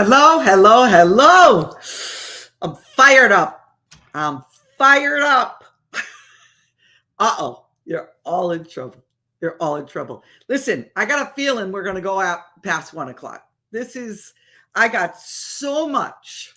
Hello, hello, hello. I'm fired up. I'm fired up. Uh-oh, you're all in trouble. You're all in trouble. Listen, I got a feeling we're going to go out past 1:00. I got so much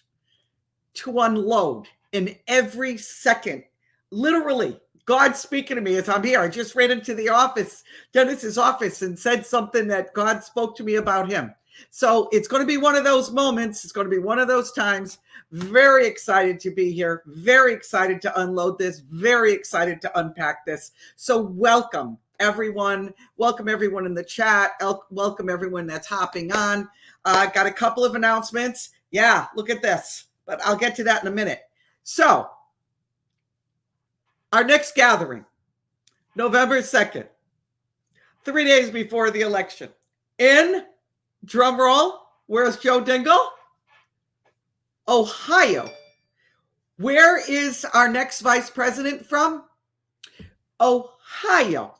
to unload in every second. Literally, God's speaking to me as I'm here. I just ran into the office, Dennis's office, and said something that God spoke to me about him. So it's going to be one of those moments. It's going to be one of those times. Very excited to be here. Very excited to unload this. Very excited to unpack this. So welcome, everyone. Welcome, everyone in the chat. Welcome, everyone that's hopping on. Got a couple of announcements. Yeah, look at this. But I'll get to that in a minute. So our next gathering, November 2nd, 3 days before the election, in, drum roll, where's Joe Dingle? Ohio. Where is our next vice president from? Ohio.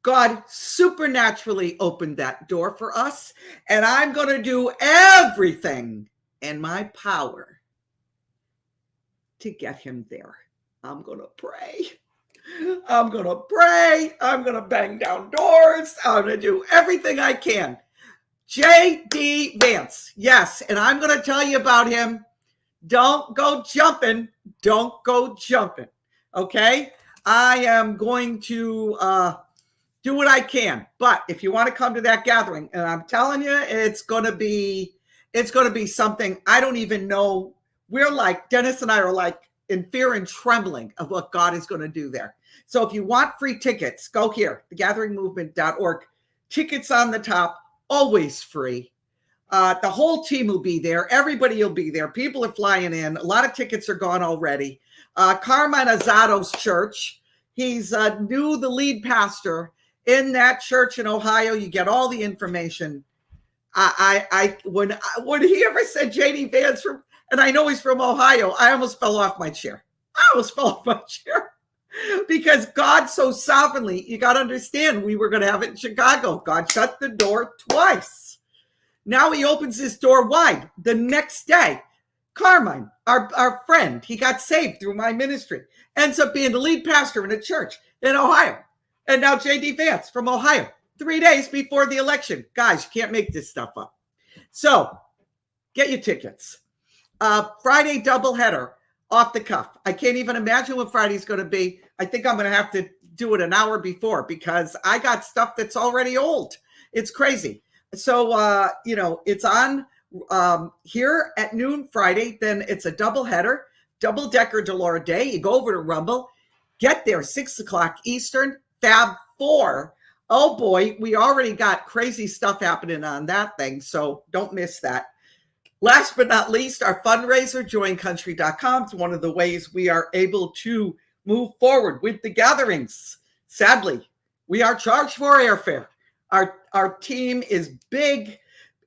God supernaturally opened that door for us, and I'm going to do everything in my power to get him there. I'm going to pray. I'm going to pray. I'm going to bang down doors. I'm going to do everything I can. JD Vance. Yes, and I'm going to tell you about him. Don't go jumping. Don't go jumping. Okay? I am going to do what I can. But if you want to come to that gathering, and I'm telling you, it's going to be something I don't even know. We're like, Dennis and I are like in fear and trembling of what God is going to do there. So if you want free tickets, go here, thegatheringmovement.org. Tickets on the top, always free. The whole team will be there. Everybody will be there. People are flying in. A lot of tickets are gone already. Carmine Azzato's church. He's the lead pastor in that church in Ohio. You get all the information. When he ever said JD Vance from, and I know he's from Ohio, I almost fell off my chair. Because God so sovereignly, you got to understand, we were going to have it in Chicago. God shut the door twice. Now he opens his door wide. The next day, Carmine, our friend, he got saved through my ministry, ends up being the lead pastor in a church in Ohio. And now JD Vance from Ohio, 3 days before the election. Guys, you can't make this stuff up. So get your tickets. Friday doubleheader, off the cuff. I can't even imagine what Friday's going to be. I think I'm going to have to do it an hour before because I got stuff that's already old. It's crazy. So, it's on here at noon Friday. Then it's a doubleheader, double-decker Delora Day. You go over to Rumble, get there 6:00 Eastern, Fab 4. Oh boy, we already got crazy stuff happening on that thing. So don't miss that. Last but not least, our fundraiser, joincountry.com. It's one of the ways we are able to move forward with the gatherings. Sadly, we are charged for airfare. Our team is big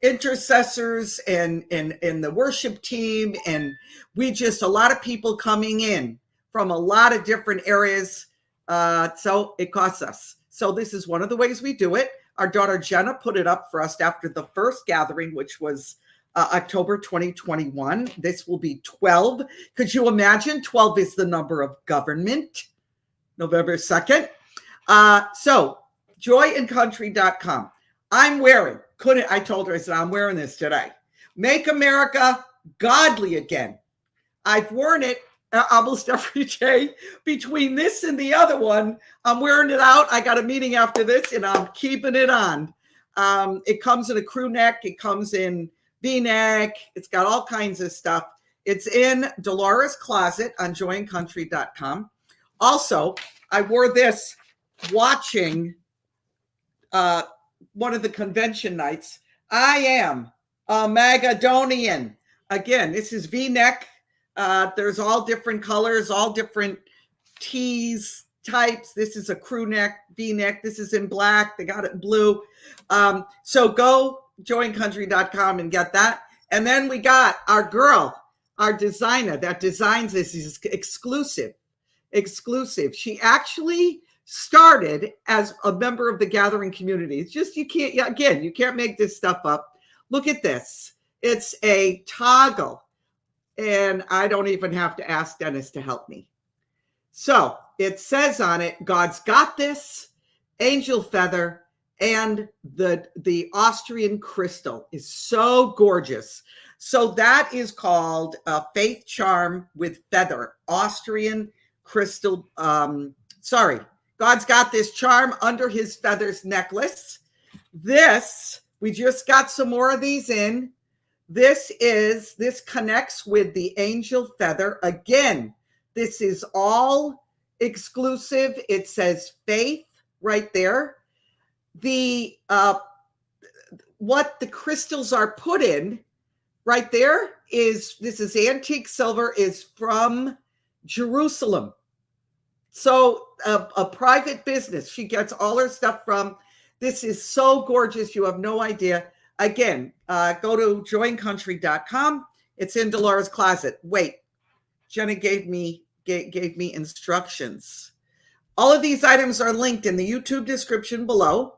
intercessors and the worship team. And a lot of people coming in from a lot of different areas. So it costs us. So this is one of the ways we do it. Our daughter Jenna put it up for us after the first gathering, which was October 2021. This will be 12. Could you imagine? 12 is the number of government. November 2nd. So joyandcountry.com. I'm wearing, I told her, I said, I'm wearing this today. Make America godly again. I've worn it almost every day. Between this and the other one, I'm wearing it out. I got a meeting after this and I'm keeping it on. It comes in a crew neck. It comes in V-neck. It's got all kinds of stuff. It's in Delora's closet on joyandcountry.com. Also, I wore this watching one of the convention nights. I am a Magadonian. Again, this is V-neck. There's all different colors, all different tees types. This is a crew neck, V-neck. This is in black. They got it in blue. So go joincountry.com and get that. And then we got our girl, our designer that designs this is exclusive. She actually started as a member of the gathering community. It's just, you can't make this stuff up. Look at this. It's a toggle. And I don't even have to ask Dennis to help me. So it says on it, God's got this, angel feather, and the Austrian crystal is so gorgeous. So that is called a faith charm with feather, Austrian crystal. God's got this charm under his feathers necklace. This, we just got some more of these in. This connects with the angel feather. Again, this is all exclusive. It says faith right there. What the crystals are put in right there is, this is antique silver, is from Jerusalem. So a private business. She gets all her stuff from. This is so gorgeous. You have no idea. Again, go to joincountry.com. It's in Delora's closet. Wait, Jenna gave me instructions. All of these items are linked in the YouTube description below.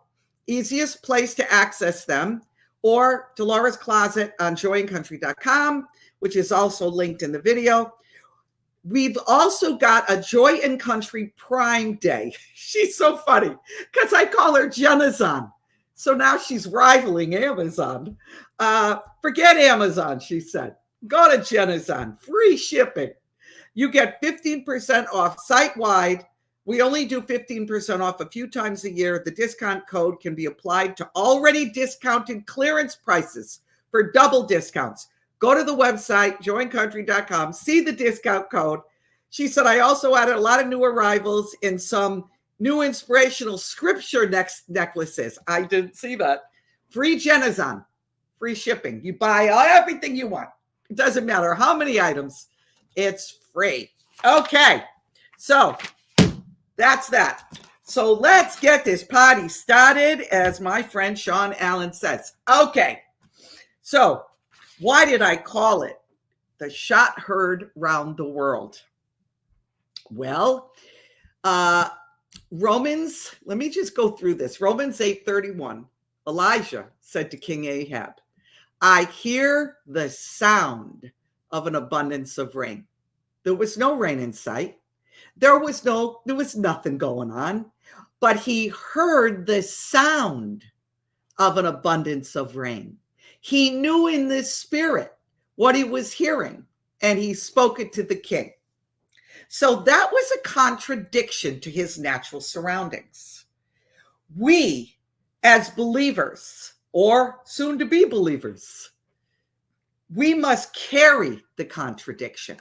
Easiest place to access them, or Delora's closet on joincountry.com, which is also linked in the video. We've also got a Joy in Country Prime Day. She's so funny because I call her Jenazon. So now she's rivaling Amazon. Forget Amazon, she said. Go to Jenazon. Free shipping. You get 15% off site-wide. We only do 15% off a few times a year. The discount code can be applied to already discounted clearance prices for double discounts. Go to the website, joincountry.com, see the discount code. She said, I also added a lot of new arrivals in some new inspirational scripture necklaces. I didn't see that. Free Jenazon, free shipping. You buy everything you want. It doesn't matter how many items. It's free. Okay, so that's that. So let's get this party started, as my friend Sean Allen says. Okay, so why did I call it the shot heard round the world? Well, Romans, let me just go through this. Romans 8:31. Elijah said to King Ahab, I hear the sound of an abundance of rain. There was no rain in sight. There was nothing going on, but he heard the sound of an abundance of rain. He knew in the spirit what he was hearing, and he spoke it to the king. So that was a contradiction to his natural surroundings. We, as believers, or soon to be believers, we must carry the contradiction.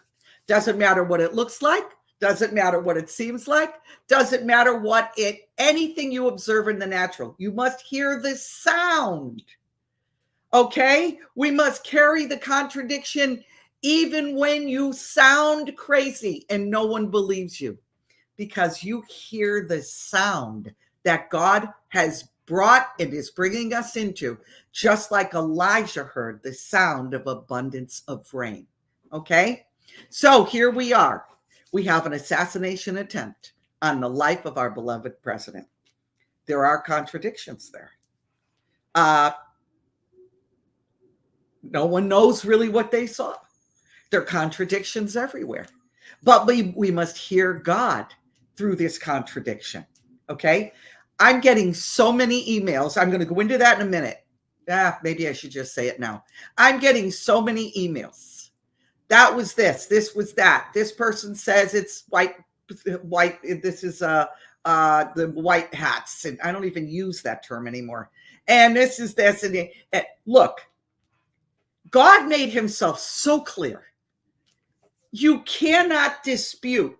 Doesn't matter what it looks like. Doesn't matter what it seems like. Doesn't matter anything you observe in the natural. You must hear the sound. Okay? We must carry the contradiction even when you sound crazy and no one believes you, because you hear the sound that God has brought and is bringing us into, just like Elijah heard the sound of abundance of rain. Okay? So here we are. We have an assassination attempt on the life of our beloved president. There are contradictions there. No one knows really what they saw. There are contradictions everywhere. But we must hear God through this contradiction. Okay? I'm getting so many emails. I'm going to go into that in a minute. Maybe I should just say it now. I'm getting so many emails. That was this. This was that. This person says it's white. This is the white hats. And I don't even use that term anymore. And this is this. And look, God made himself so clear. You cannot dispute.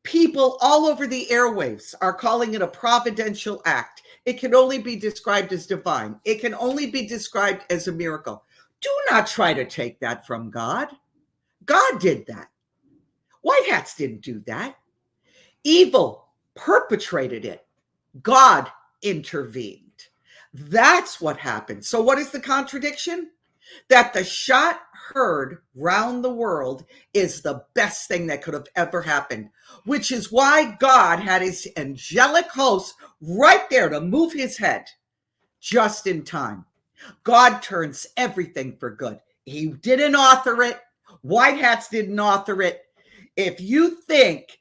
People all over the airwaves are calling it a providential act. It can only be described as divine. It can only be described as a miracle. Do not try to take that from God. God did that. White hats didn't do that. Evil perpetrated it. God intervened. That's what happened. So what is the contradiction? That the shot heard round the world is the best thing that could have ever happened, which is why God had his angelic host right there to move his head just in time. God turns everything for good, He didn't author it. White hats didn't author it. If you think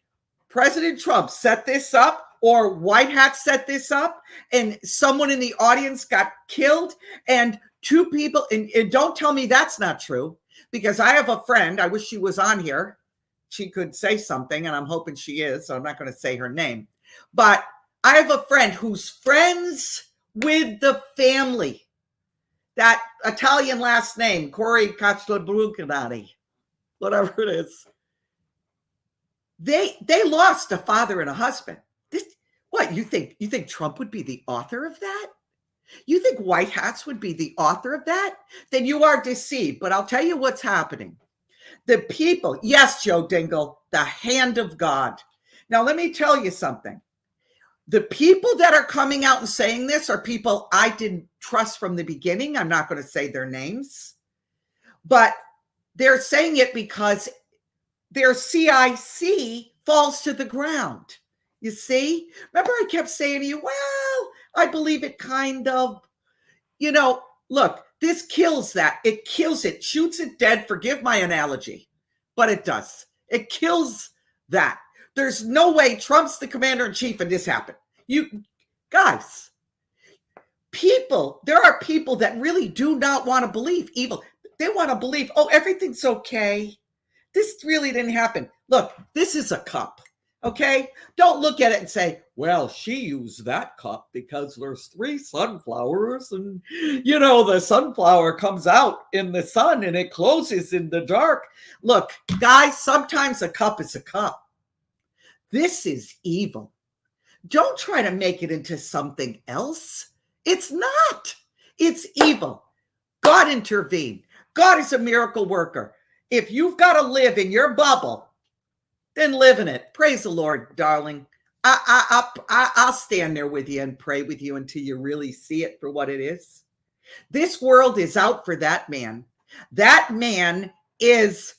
President Trump set this up or white hats set this up and someone in the audience got killed and two people, and don't tell me that's not true, because I have a friend, I wish she was on here. She could say something, and I'm hoping she is, so I'm not going to say her name. But I have a friend who's friends with the family. That Italian last name, Corey Cacciabrucanati, whatever it is. They lost a father and a husband. What, you think Trump would be the author of that? You think white hats would be the author of that? Then you are deceived. But I'll tell you what's happening. The people, yes, Joe Dingle, the hand of God. Now, let me tell you something. The people that are coming out and saying this are people I didn't trust from the beginning. I'm not going to say their names, but they're saying it because their CIC falls to the ground. You see? Remember I kept saying to you, well, I believe it kind of, look, this kills that. It kills it, shoots it dead. Forgive my analogy, but it does. It kills that. There's no way Trump's the commander in chief and this happened. You guys, there are people that really do not want to believe evil. They want to believe, oh, everything's okay. This really didn't happen. Look, this is a cup. Okay? Don't look at it and say, well, she used that cup because there's 3 sunflowers and, the sunflower comes out in the sun and it closes in the dark. Look, guys, sometimes a cup is a cup. This is evil. Don't try to make it into something else. It's not. It's evil. God intervened. God is a miracle worker. If you've got to live in your bubble, then live in it. Praise the Lord, darling. I'll stand there with you and pray with you until you really see it for what it is. This world is out for that man. That man is,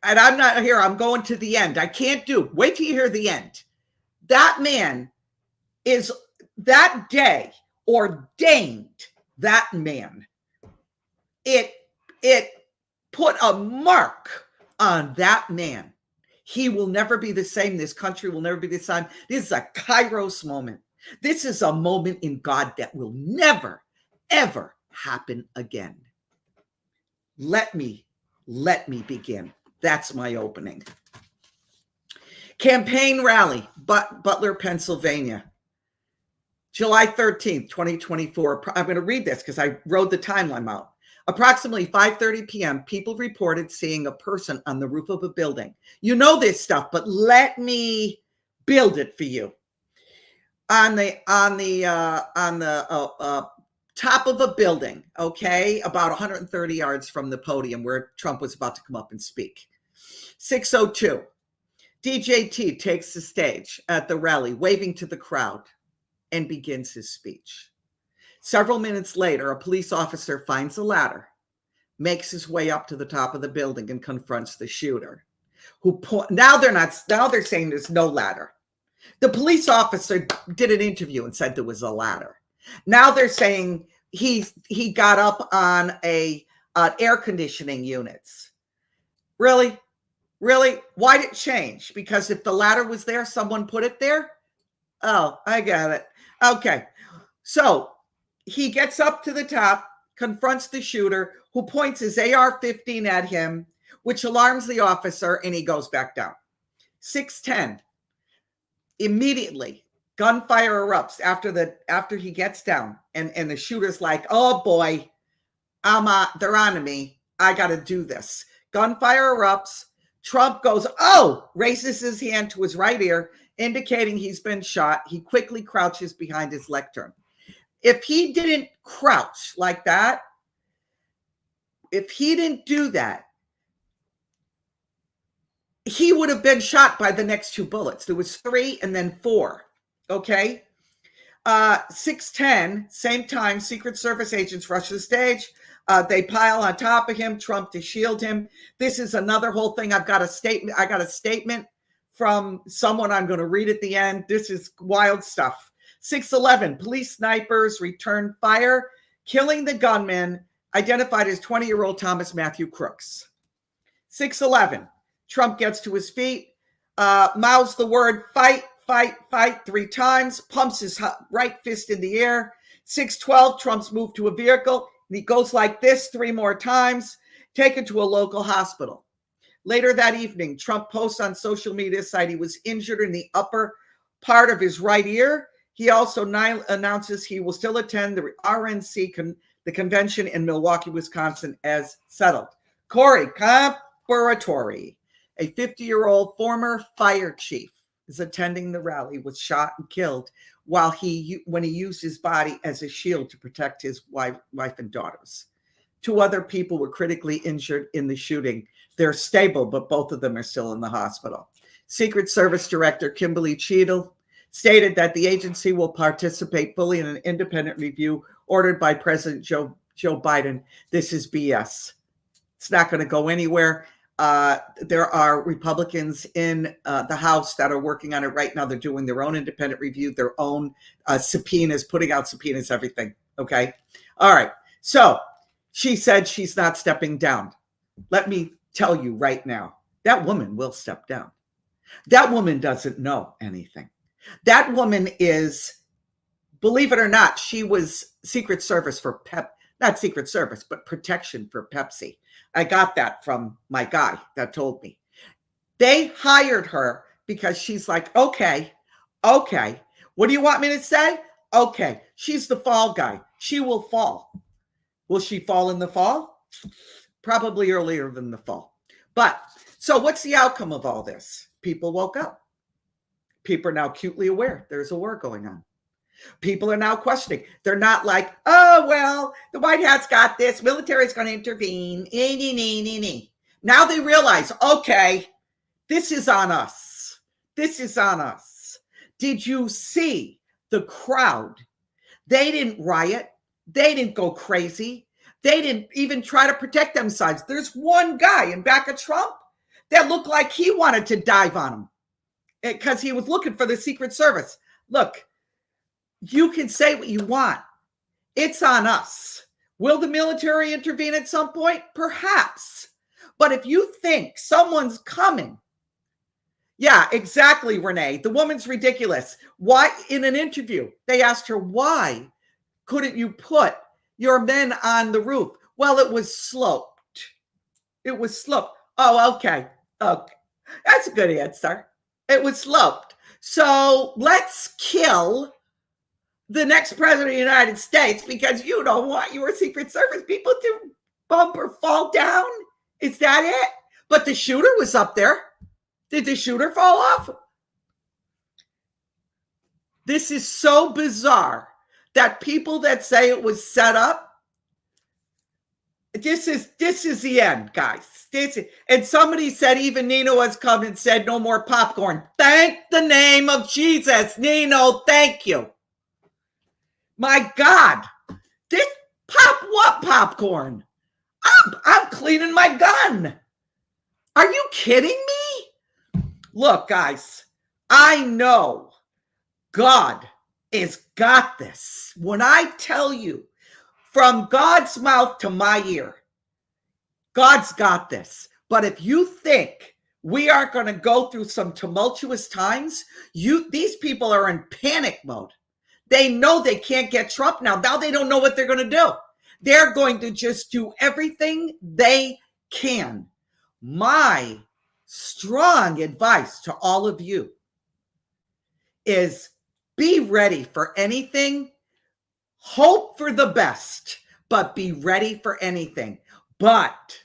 and I'm not here, I'm going to the end. I can't wait till you hear the end. That man is that day ordained, that man. It put a mark on that man. He will never be the same. This country will never be the same. This is a Kairos moment. This is a moment in God that will never, ever happen again. Let me begin. That's my opening. Campaign rally, Butler, Pennsylvania. July 13th, 2024. I'm going to read this because I wrote the timeline out. Approximately 5:30 p.m., people reported seeing a person on the roof of a building. You know this stuff, but let me build it for you. On the top of a building, okay, about 130 yards from the podium where Trump was about to come up and speak. 6:02, DJT takes the stage at the rally, waving to the crowd, and begins his speech. Several minutes later, a police officer finds a ladder, makes his way up to the top of the building, and confronts the shooter. Now they're saying there's no ladder. The police officer did an interview and said there was a ladder. Now they're saying he got up on air conditioning units. Really? Why did it change? Because if the ladder was there, someone put it there? Oh, I got it. Okay. So he gets up to the top, confronts the shooter, who points his AR-15 at him, which alarms the officer, and he goes back down. 6:10. Immediately, gunfire erupts after he gets down, and the shooter's like, oh boy, they're on to me. I got to do this. Gunfire erupts. Trump goes, raises his hand to his right ear, indicating he's been shot. He quickly crouches behind his lectern. If he didn't crouch like that, if he didn't do that, he would have been shot by the next 2 bullets. There was 3 and then 4. Okay. 6:10, same time, Secret Service agents rush the stage. They pile on top of him, Trump to shield him. This is another whole thing. I got a statement from someone I'm going to read at the end. This is wild stuff. 6:11, police snipers return fire, killing the gunman identified as 20-year-old Thomas Matthew Crooks. 6:11, Trump gets to his feet, mouths the word fight, fight, fight 3 times, pumps his right fist in the air. 6:12, Trump's moved to a vehicle, and he goes like this 3 more times, taken to a local hospital. Later that evening, Trump posts on social media site he was injured in the upper part of his right ear. He also announces he will still attend the RNC, the convention in Milwaukee, Wisconsin, as settled. Corey Comparatori, a 50-year-old former fire chief, is attending the rally, was shot and killed when he used his body as a shield to protect his wife and daughters. 2 other people were critically injured in the shooting. They're stable, but both of them are still in the hospital. Secret Service Director Kimberly Cheadle stated that the agency will participate fully in an independent review ordered by President Joe Biden. This is BS. It's not going to go anywhere. There are Republicans in the House that are working on it right now. They're doing their own independent review, their own subpoenas, putting out subpoenas, everything. Okay. All right. So she said she's not stepping down. Let me tell you right now, that woman will step down. That woman doesn't know anything. That woman is, believe it or not, she was Secret Service for not Secret Service, but protection for Pepsi. I got that from my guy that told me. They hired her because she's like, okay, what do you want me to say? Okay, she's the fall guy. She will fall. Will she fall in the fall? Probably earlier than the fall. But, so what's the outcome of all this? People woke up. People are now acutely aware there's a war going on. People are now questioning. They're not like, oh, well, the White House got this. Military's going to intervene. Now they realize, okay, this is on us. This is on us. Did you see the crowd? They didn't riot. They didn't go crazy. They didn't even try to protect themselves. There's one guy in back of Trump that looked like he wanted to dive on him because he was looking for the Secret Service. Look, you can say what you want. It's on us. Will the military intervene at some point? Perhaps. But if you think someone's coming, yeah, exactly, Renee. The woman's ridiculous. Why, in an interview, they asked her, why couldn't you put your men on the roof? Well, it was sloped. It was sloped. Oh, okay. Okay. That's a good answer. It was sloped. So let's kill the next president of the United States because you don't want your Secret Service people to bump or fall down. Is that it? But the shooter was up there. Did the shooter fall off? This is so bizarre that people that say it was set up, this is the end, guys. And somebody said even Nino has come and said no more popcorn. Thank the name of Jesus. Nino, thank you. My God. This what popcorn? I'm cleaning my gun. Are you kidding me? Look, guys, I know God has got this. When I tell you from God's mouth to my ear, God's got this. But if you think we aren't going to go through some tumultuous times, these people are in panic mode. They know they can't get Trump now. Now they don't know what they're going to do. They're going to just do everything they can. My strong advice to all of you is be ready for anything. Hope for the best, but be ready for anything. But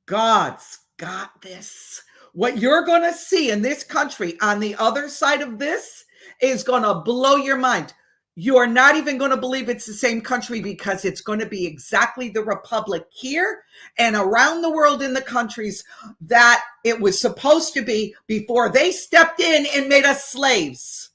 God's got this. What you're going to see in this country on the other side of this is going to blow your mind. You are not even going to believe it's the same country because it's going to be exactly the republic here and around the world in the countries that it was supposed to be before they stepped in and made us slaves.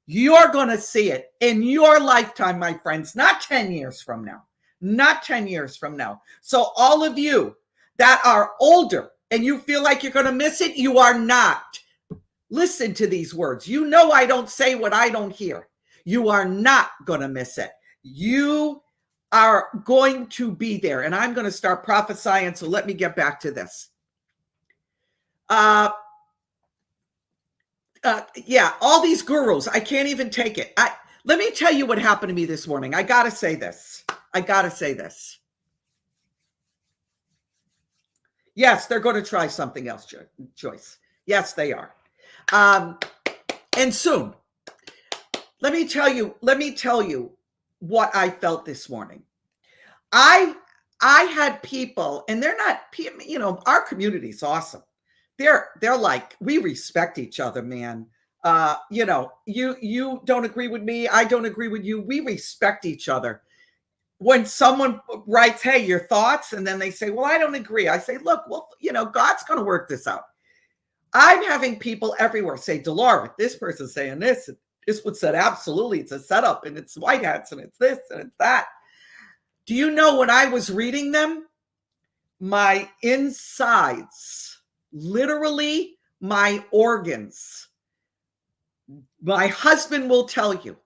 You're going to see it in your lifetime, my friends, not 10 years from now, not 10 years from now. So all of you that are older and you feel like you're going to miss it, you are not. Listen to these words. You know I don't say what I don't hear. You are not going to miss it. You are going to be there. And I'm going to start prophesying. So let me get back to this. Yeah, all these gurus, I can't even take it. Let me tell you what happened to me this morning. I got to say this. Yes, they're going to try something else, Joyce. Yes, they are. And soon. Let me tell you what I felt this morning. I had people, and they're not, our community's awesome. They're like, we respect each other, man. You don't agree with me, I don't agree with you. We respect each other. When someone writes, hey, your thoughts, and then they say, well, I don't agree. I say, look, well, God's going to work this out. I'm having people everywhere say, Delora, this person's saying this. This one said, absolutely, it's a setup, and it's white hats, and it's this, and it's that. Do you know, when I was reading them, my insides, literally my organs, my husband will tell you,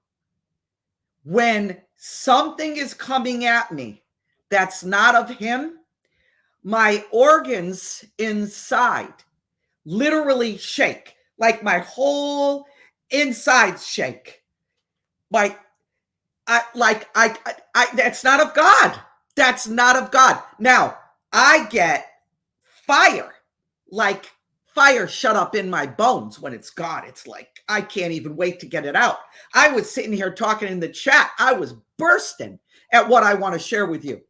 when something is coming at me that's not of him, my organs inside literally shake, like my whole insides shake. That's not of God. That's not of God. Now, I get fire, like fire shut up in my bones when it's God. It's like, I can't even wait to get it out. I was sitting here talking in the chat. I was bursting at what I want to share with you.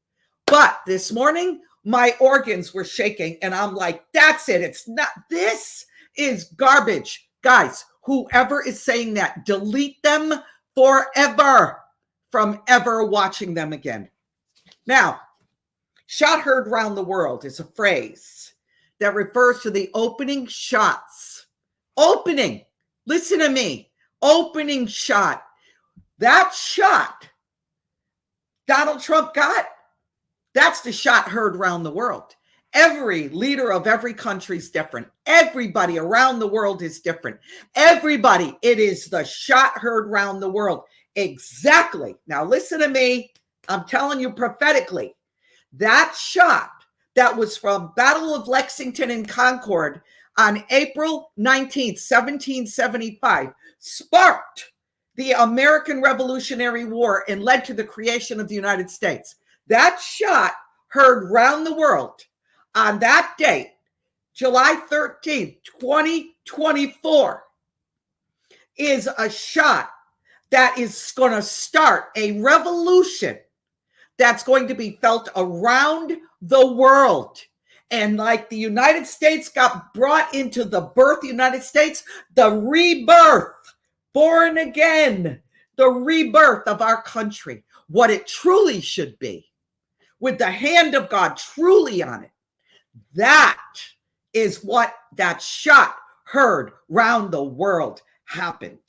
But this morning, my organs were shaking, and I'm like, that's it. It's not, this is garbage. Guys, whoever is saying that, delete them forever from ever watching them again. Now, shot heard round the world is a phrase that refers to the opening shots. Opening, listen to me, opening shot. That shot Donald Trump got, that's the shot heard around the world. Every leader of every country is different. Everybody around the world is different. Everybody, it is the shot heard around the world. Exactly. Now listen to me. I'm telling you prophetically. That shot that was from Battle of Lexington and Concord on April 19th, 1775, sparked the American Revolutionary War and led to the creation of the United States. That shot heard round the world on that date, July 13th, 2024, is a shot that is going to start a revolution that's going to be felt around the world. And like the United States got brought into the birth of the United States, the rebirth, born again, the rebirth of our country, what it truly should be, with the hand of God truly on it. That is what that shot heard round the world happened.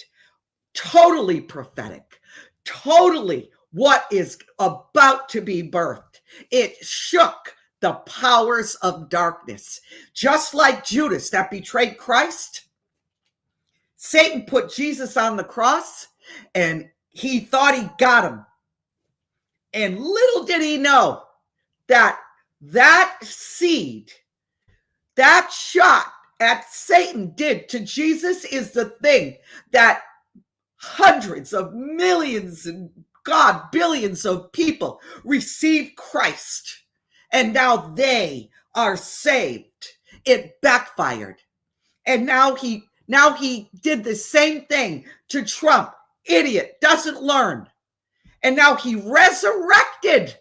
Totally prophetic, totally what is about to be birthed. It shook the powers of darkness. Just like Judas that betrayed Christ, Satan put Jesus on the cross and he thought he got him. And little did he know that that seed, that shot at Satan did to Jesus is the thing that hundreds of millions and God, billions of people received Christ. And now they are saved. It backfired. And now he did the same thing to Trump. Idiot, doesn't learn. And now he resurrected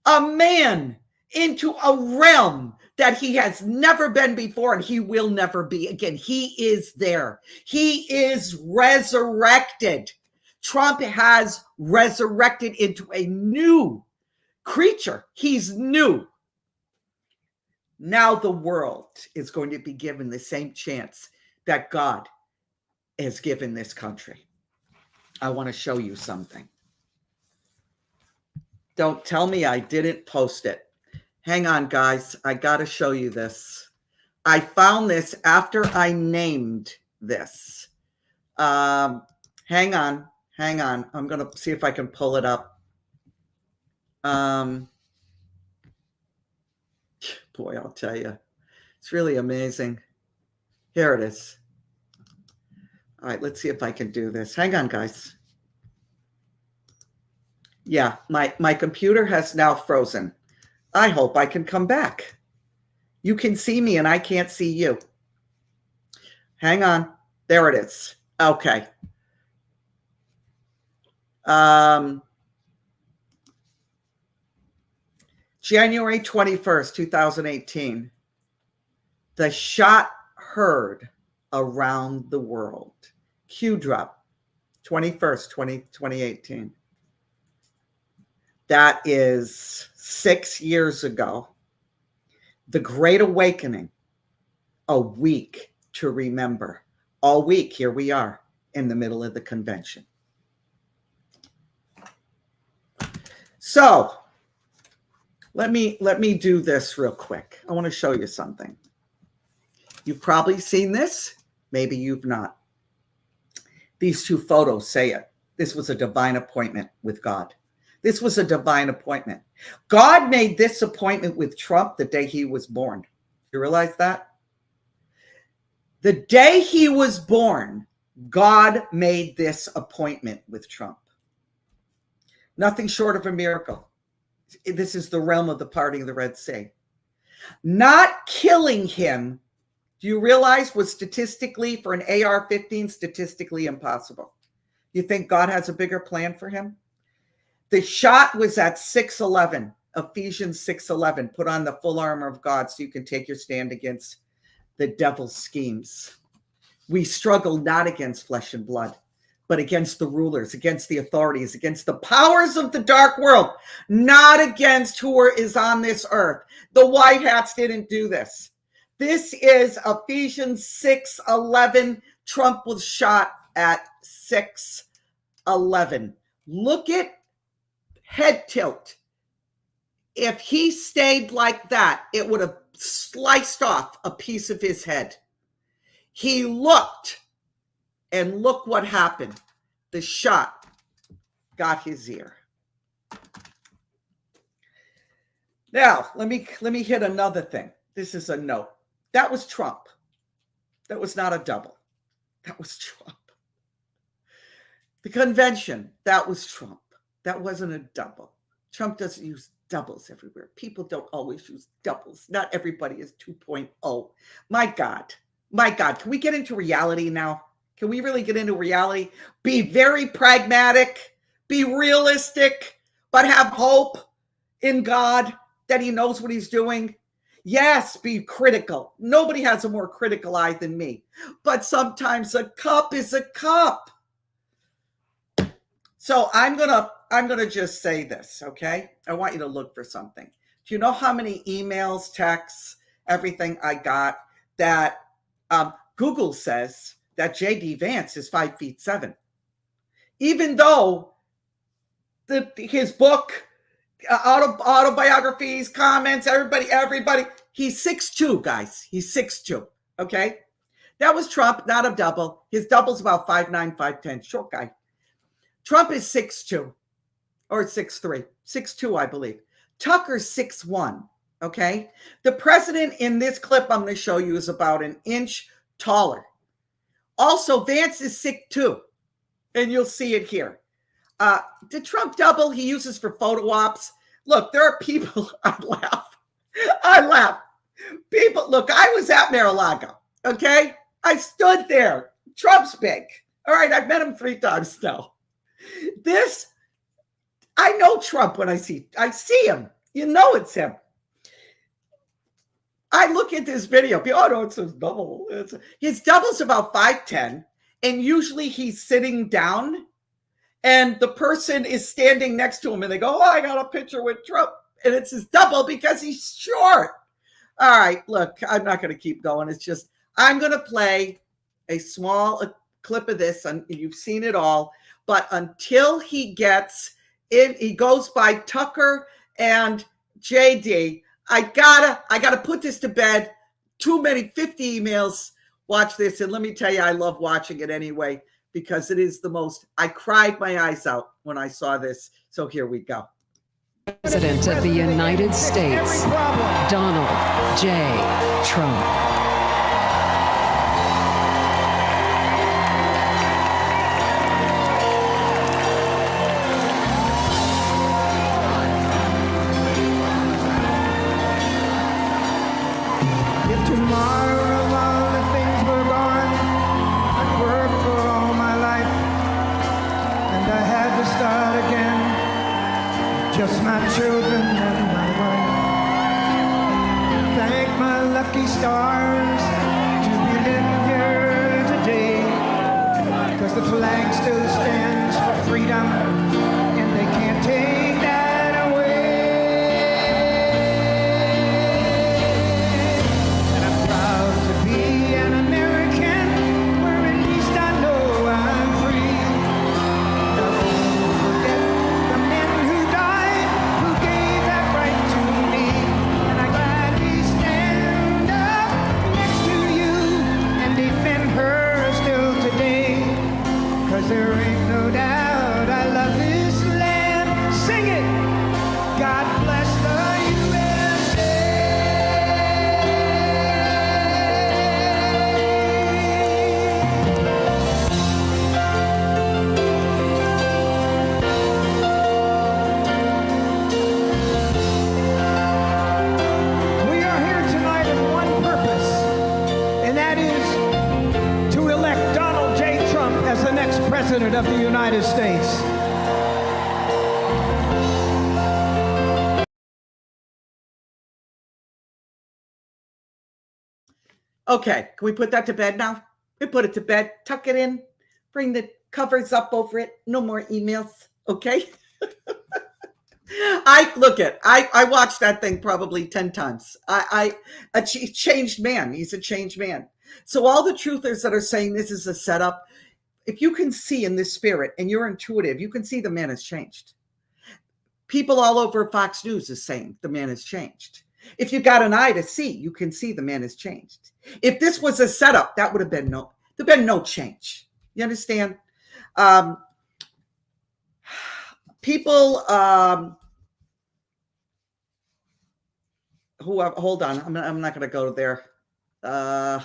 a man into a realm that he has never been before, and he will never be again. He is there. He is resurrected. Trump has resurrected into a new creature. He's new. Now the world is going to be given the same chance that God has given this country. I want to show you something. Don't tell me I didn't post it. Hang on, guys. I got to show you this. I found this after I named this. Hang on. I'm going to see if I can pull it up. Boy, I'll tell you, it's really amazing. Here it is. All right, let's see if I can do this. Hang on, guys. Yeah, my computer has now frozen. I hope I can come back. You can see me and I can't see you. Hang on. There it is. Okay. January 21st, 2018. The shot heard around the world. Q drop. 21st, 2018. That is 6 years ago. The Great Awakening, a week to remember. All week, here we are in the middle of the convention. So let me do this real quick. I want to show you something. You've probably seen this. Maybe you've not. These two photos say it. This was a divine appointment with God. This was a divine appointment. God made this appointment with Trump the day he was born. You realize that? The day he was born, God made this appointment with Trump. Nothing short of a miracle. This is the realm of the parting of the Red Sea. Not killing him, do you realize, was statistically, for an AR-15, statistically impossible. You think God has a bigger plan for him? The shot was at 6:11, Ephesians 6:11. Put on the full armor of God so you can take your stand against the devil's schemes. We struggle not against flesh and blood, but against the rulers, against the authorities, against the powers of the dark world, not against who is on this earth. The white hats didn't do this. This is Ephesians 6:11. Trump was shot at 6:11. Look at head tilt. If he stayed like that, it would have sliced off a piece of his head. He looked, and look what happened. The shot got his ear. Now, let me hit another thing. This is a note. That was Trump. That was not a double. That was Trump. The convention, that was Trump. That wasn't a double. Trump doesn't use doubles everywhere. People don't always use doubles. Not everybody is 2.0. My God. Can we get into reality now? Can we really get into reality? Be very pragmatic, be realistic, but have hope in God that he knows what he's doing. Yes, be critical. Nobody has a more critical eye than me. But sometimes a cup is a cup. So I'm gonna just say this, okay? I want you to look for something. Do you know how many emails, texts, everything I got that Google says that JD Vance is 5'7"? Even though his book, autobiographies, comments, everybody, he's 6'2", guys. He's 6'2", okay? That was Trump, not a double. His double's about 5'9", 5'10", short guy. Trump is 6'2", or 6'3", 6'2", I believe. Tucker's 6'1", okay? The president in this clip I'm going to show you is about an inch taller. Also, Vance is 6'2", and you'll see it here. The Trump double he uses for photo ops. Look, there are people, I laugh. People, look, I was at Mar-a-Lago, okay? I stood there. Trump's big. All right, I've met him 3 times now. This, I know Trump when I see him. You know it's him. I look at this video. Oh, no, it's his double. His double's about 5'10", and usually he's sitting down, and the person is standing next to him, and they go, oh, I got a picture with Trump, and it's his double because he's short. All right, look, I'm not going to keep going. It's just, I'm going to play a small clip of this, and you've seen it all. But until he gets in, he goes by Tucker and JD. I gotta put this to bed. Too many 50 emails. Watch this, and let me tell you, I love watching it anyway because it is the most. I cried my eyes out when I saw this. So here we go. President of the United States, Donald J. Trump. If tomorrow all the things were gone, I'd worked for all my life, and I had to start again, just my children and my wife. Thank my lucky stars to be living here today, 'cause the flag still stands for freedom, and they can't take that away. And I'm proud to be an American, where at least I know I'm free. Now don't forget the men who died, who gave that right to me. And I gladly stand up next to you and defend her still today. 'Cause there ain't no doubt I love this land. Sing it! God bless the USA. We are here tonight with one purpose, and that is to elect Donald J. Trump as the next president of the United States. Okay, can we put that to bed now? We put it to bed, tuck it in, bring the covers up over it. No more emails, okay? I watched that thing probably 10 times. A changed man. He's a changed man. So all the truthers that are saying this is a setup, if you can see in this spirit and you're intuitive, you can see the man has changed. People all over Fox News is saying the man has changed. If you got an eye to see, you can see the man has changed. If this was a setup, that would have been there'd been no change. You understand? People hold on, I'm not going to go there. All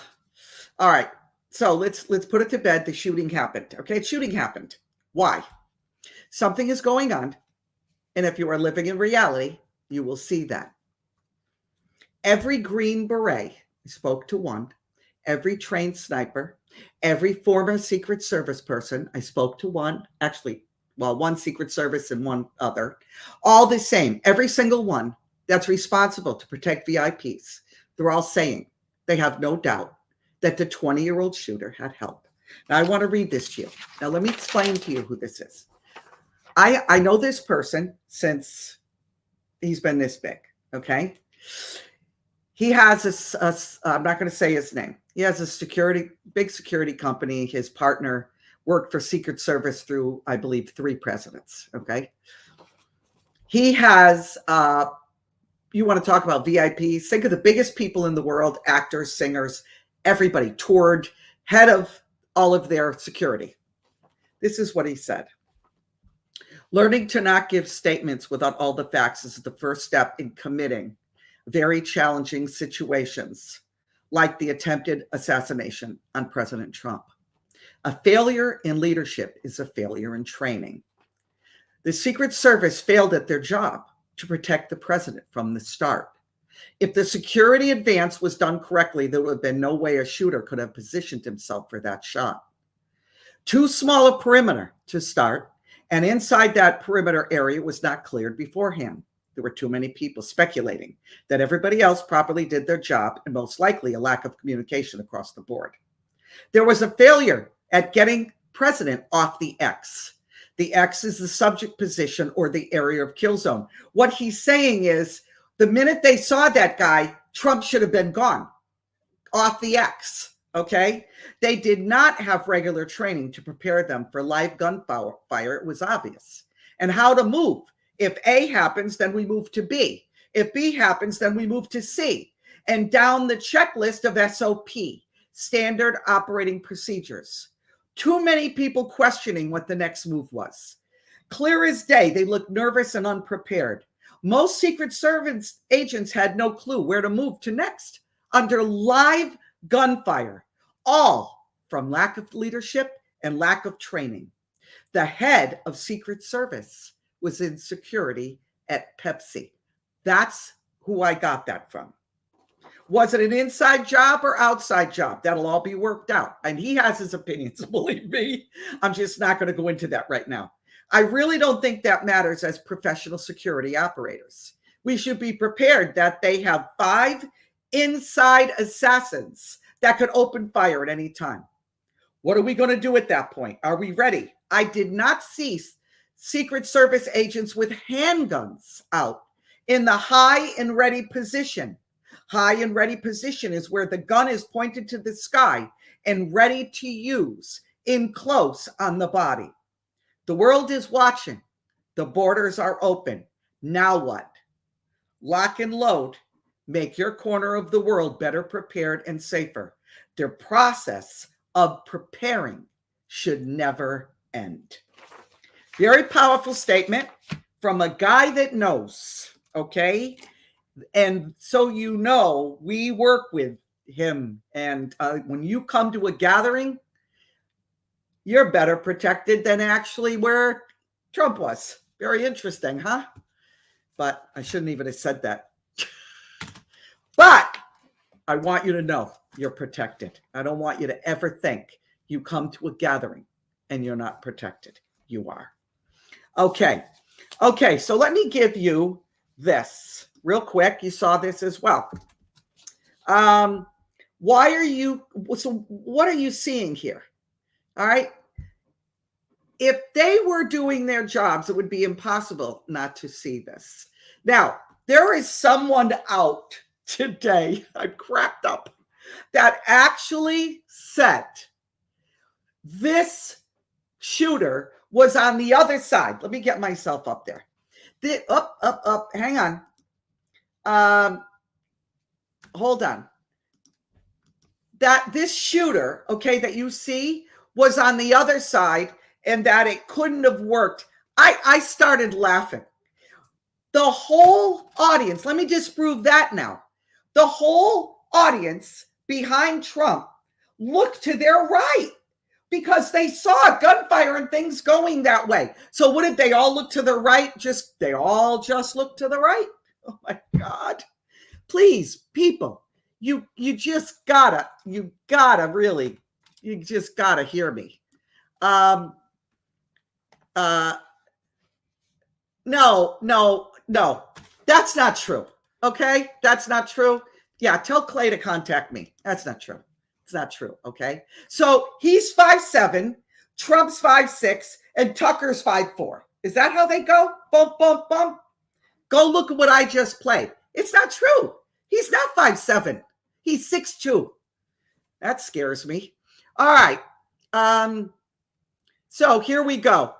right, so let's put it to bed. The shooting happened. Okay, shooting happened. Why? Something is going on, and if you are living in reality, you will see that. Every Green Beret, I spoke to one. Every trained sniper, every former Secret Service person, I spoke to one. Actually, well, one Secret Service and one other. All the same, every single one that's responsible to protect VIPs. They're all saying they have no doubt that the 20-year-old shooter had help. Now, I want to read this to you. Now, let me explain to you who this is. I know this person since he's been this big, okay? He has I'm not going to say his name. He has a big security company. His partner worked for Secret Service through, I believe, 3 presidents, okay? He has, you want to talk about VIPs, think of the biggest people in the world, actors, singers, everybody, toured, head of all of their security. This is what he said. Learning to not give statements without all the facts is the first step in committing very challenging situations, like the attempted assassination on President Trump. A failure in leadership is a failure in training. The Secret Service failed at their job to protect the president from the start. If the security advance was done correctly, there would have been no way a shooter could have positioned himself for that shot. Too small a perimeter to start, and inside that perimeter area was not cleared beforehand. There were too many people speculating that everybody else properly did their job, and most likely a lack of communication across the board. There was a failure at getting president off the X. The X is the subject position or the area of kill zone. What he's saying is the minute they saw that guy, Trump should have been gone off the X. Okay. They did not have regular training to prepare them for live gunfire. It was obvious. And how to move. If A happens, then we move to B. If B happens, then we move to C. And down the checklist of SOP, standard operating procedures. Too many people questioning what the next move was. Clear as day, they looked nervous and unprepared. Most Secret Service agents had no clue where to move to next under live gunfire, all from lack of leadership and lack of training. The head of Secret Service was in security at Pepsi. That's who I got that from. Was it an inside job or outside job? That'll all be worked out. And he has his opinions, believe me. I'm just not going to go into that right now. I really don't think that matters as professional security operators. We should be prepared that they have 5 inside assassins that could open fire at any time. What are we going to do at that point? Are we ready? I did not see Secret Service agents with handguns out in the high and ready position. High and ready position is where the gun is pointed to the sky and ready to use in close on the body. The world is watching. The borders are open. Now what? Lock and load. Make your corner of the world better prepared and safer. The process of preparing should never end. Very powerful statement from a guy that knows, okay? And so you know, we work with him. And when you come to a gathering, you're better protected than actually where Trump was. Very interesting, huh? But I shouldn't even have said that. But I want you to know you're protected. I don't want you to ever think you come to a gathering and you're not protected. You are. Okay, so let me give you this real quick. You saw this as well. What are you seeing here? All right. If they were doing their jobs, it would be impossible not to see this. Now, there is someone out today, I cracked up, that actually said this shooter was on the other side. Let me get myself up there. Up. Hang on. Hold on. That this shooter, okay, that you see was on the other side and that it couldn't have worked. I started laughing. The whole audience, let me disprove that now. The whole audience behind Trump looked to their right because they saw gunfire and things going that way. So what did they all look to the right? They all just looked to the right. Oh my God. Please, people, you just gotta really, you just gotta hear me. No, that's not true. Okay, that's not true. Yeah, tell Clay to contact me. That's not true. It's not true. Okay, so he's 5'7", Trump's 5'6", and Tucker's 5'4". Is that how they go? Bump, bump, bump. Go look at what I just played. It's not true. He's not 5'7". He's 6'2". That scares me. All right. So here we go.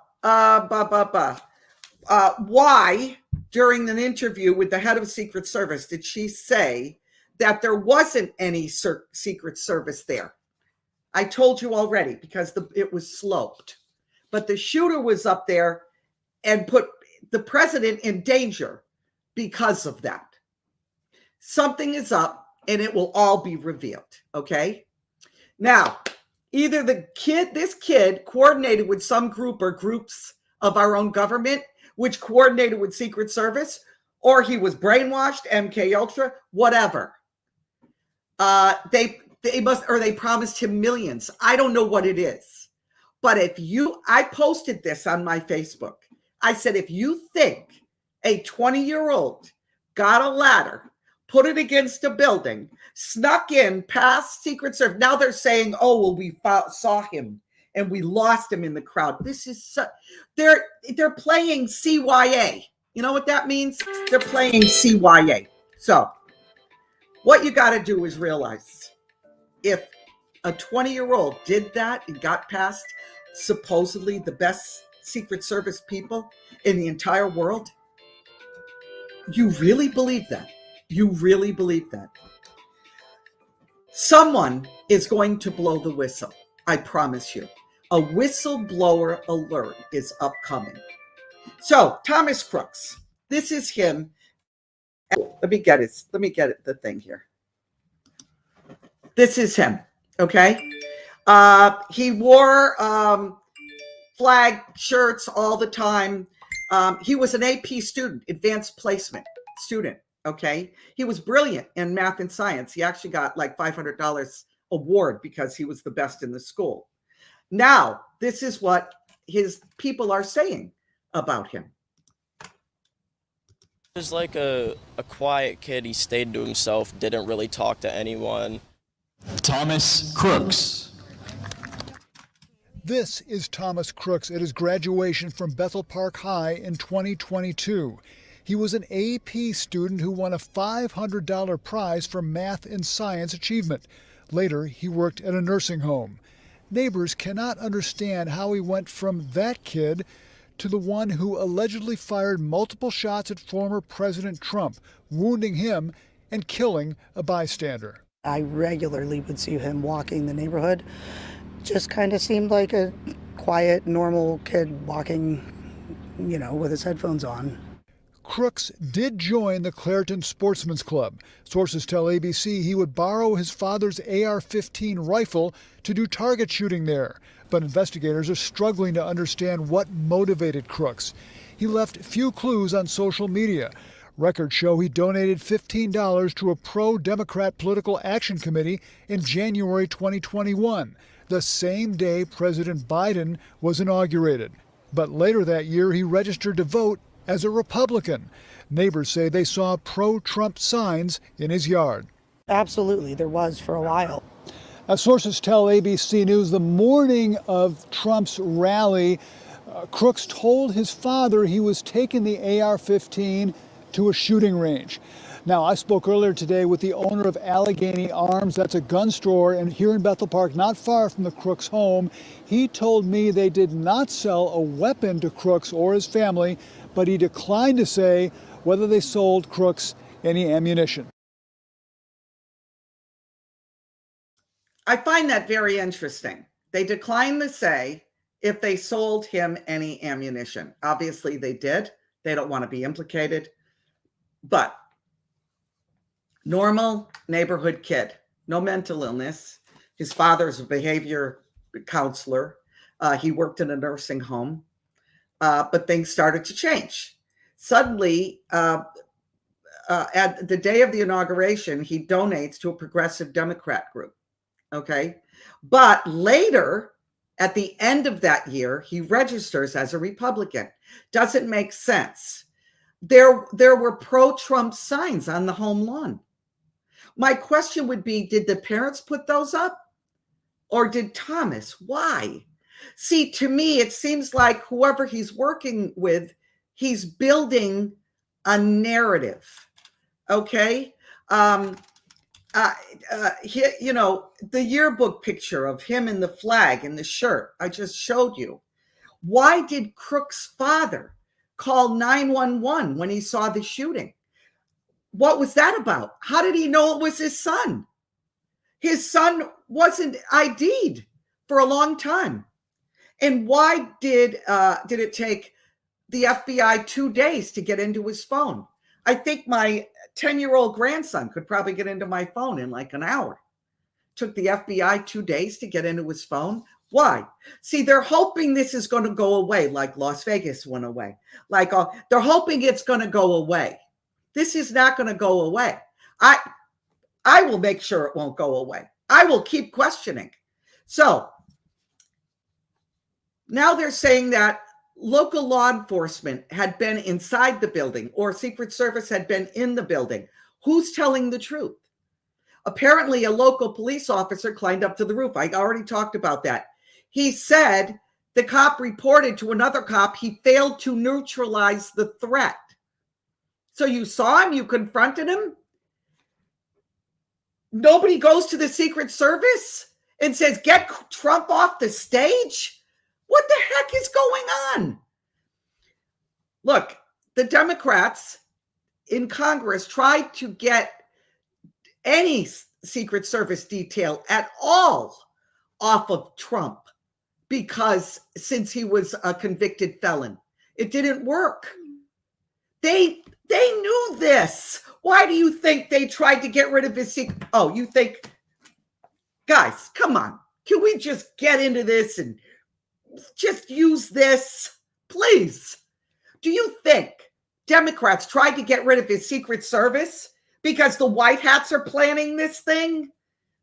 Why, during an interview with the head of Secret Service, did she say that there wasn't any Secret Service there? I told you already, because it was sloped. But the shooter was up there and put the president in danger because of that. Something is up and it will all be revealed, okay? Now, either this kid coordinated with some group or groups of our own government, which coordinated with Secret Service, or he was brainwashed, MK Ultra, whatever. They promised him millions. I don't know what it is. But I posted this on my Facebook. I said, if you think a 20-year-old got a ladder, put it against a building, snuck in past Secret Service. Now they're saying, oh, well, we saw him and we lost him in the crowd. This is they're playing CYA. You know what that means? They're playing CYA. So what you got to do is realize if a 20-year-old did that and got past supposedly the best Secret Service people in the entire world, you really believe that? You really believe that? Someone is going to blow the whistle. I promise you. A whistleblower alert is upcoming. So, Thomas Crooks, This is him. Let me get the thing here. This is him. Okay. He wore flag shirts all the time. He was an AP student, advanced placement student. Okay. He was brilliant in math and science. He actually got like $500 award because he was the best in the school. Now, this is what his people are saying about him. He was like a quiet kid. He stayed to himself, didn't really talk to anyone. Thomas Crooks. This is Thomas Crooks at his graduation from Bethel Park High in 2022. He was an AP student who won a $500 prize for math and science achievement. Later, he worked at a nursing home. Neighbors cannot understand how he went from that kid to the one who allegedly fired multiple shots at former President Trump, wounding him and killing a bystander. I regularly would see him walking the neighborhood. Just kind of seemed like a quiet, normal kid walking, with his headphones on. Crooks did join the Clairton Sportsman's Club. Sources tell ABC he would borrow his father's AR-15 rifle to do target shooting there. But investigators are struggling to understand what motivated Crooks. He left few clues on social media. Records show he donated $15 to a pro-Democrat political action committee in January 2021, the same day President Biden was inaugurated. But later that year, he registered to vote as a Republican. Neighbors say they saw pro-Trump signs in his yard. Absolutely, there was for a while. As sources tell ABC News, the morning of Trump's rally, Crooks told his father he was taking the AR-15 to a shooting range. Now, I spoke earlier today with the owner of Allegheny Arms. That's a gun store and here in Bethel Park, not far from the Crooks home. He told me they did not sell a weapon to Crooks or his family, but he declined to say whether they sold Crooks any ammunition. I find that very interesting. They declined to say if they sold him any ammunition. Obviously, they did. They don't want to be implicated. But normal neighborhood kid, no mental illness. His father's a behavior counselor. He worked in a nursing home. But things started to change. Suddenly, at the day of the inauguration, he donates to a progressive Democrat group. Okay. But later, at the end of that year, he registers as a Republican. Doesn't make sense. There were pro-Trump signs on the home lawn. My question would be, did the parents put those up? Or did Thomas? Why? See, to me, it seems like whoever he's working with, he's building a narrative. Okay. The yearbook picture of him in the flag and the shirt I just showed you. Why did Crooks' father call 911 when he saw the shooting? What was that about? How did he know it was his son? His son wasn't ID'd for a long time. And why did it take the FBI 2 days to get into his phone? I think my 10-year-old grandson could probably get into my phone in like an hour. Took the FBI 2 days to get into his phone. Why? See, they're hoping this is going to go away like Las Vegas went away. They're hoping it's going to go away. This is not going to go away. I will make sure it won't go away. I will keep questioning. So now they're saying that local law enforcement had been inside the building or Secret Service had been in the building. Who's telling the truth? Apparently, a local police officer climbed up to the roof. I already talked about that. He said the cop reported to another cop he failed to neutralize the threat. So you saw him, you confronted him. Nobody goes to the Secret Service and says, get Trump off the stage? What the heck is going on? Look, the Democrats in Congress tried to get any Secret Service detail at all off of Trump since he was a convicted felon, it didn't work. They knew this. Why do you think they tried to get rid of his secret? Oh, you think, guys, come on. Can we just get into this and just use this, please? Do you think Democrats tried to get rid of his Secret Service because the White Hats are planning this thing?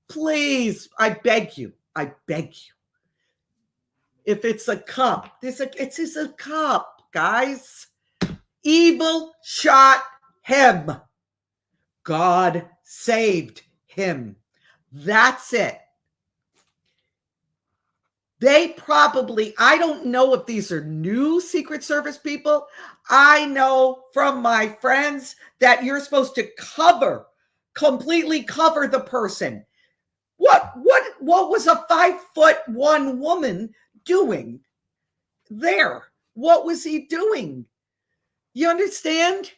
Please, I beg you. I beg you. If it's a cup, it's just a cup, guys. Evil shot him. God saved him. That's it. They probably, I don't know if these are new Secret Service people. I know from my friends that you're supposed to completely cover the person. What was a 5'1" woman doing there? What was he doing? You understand?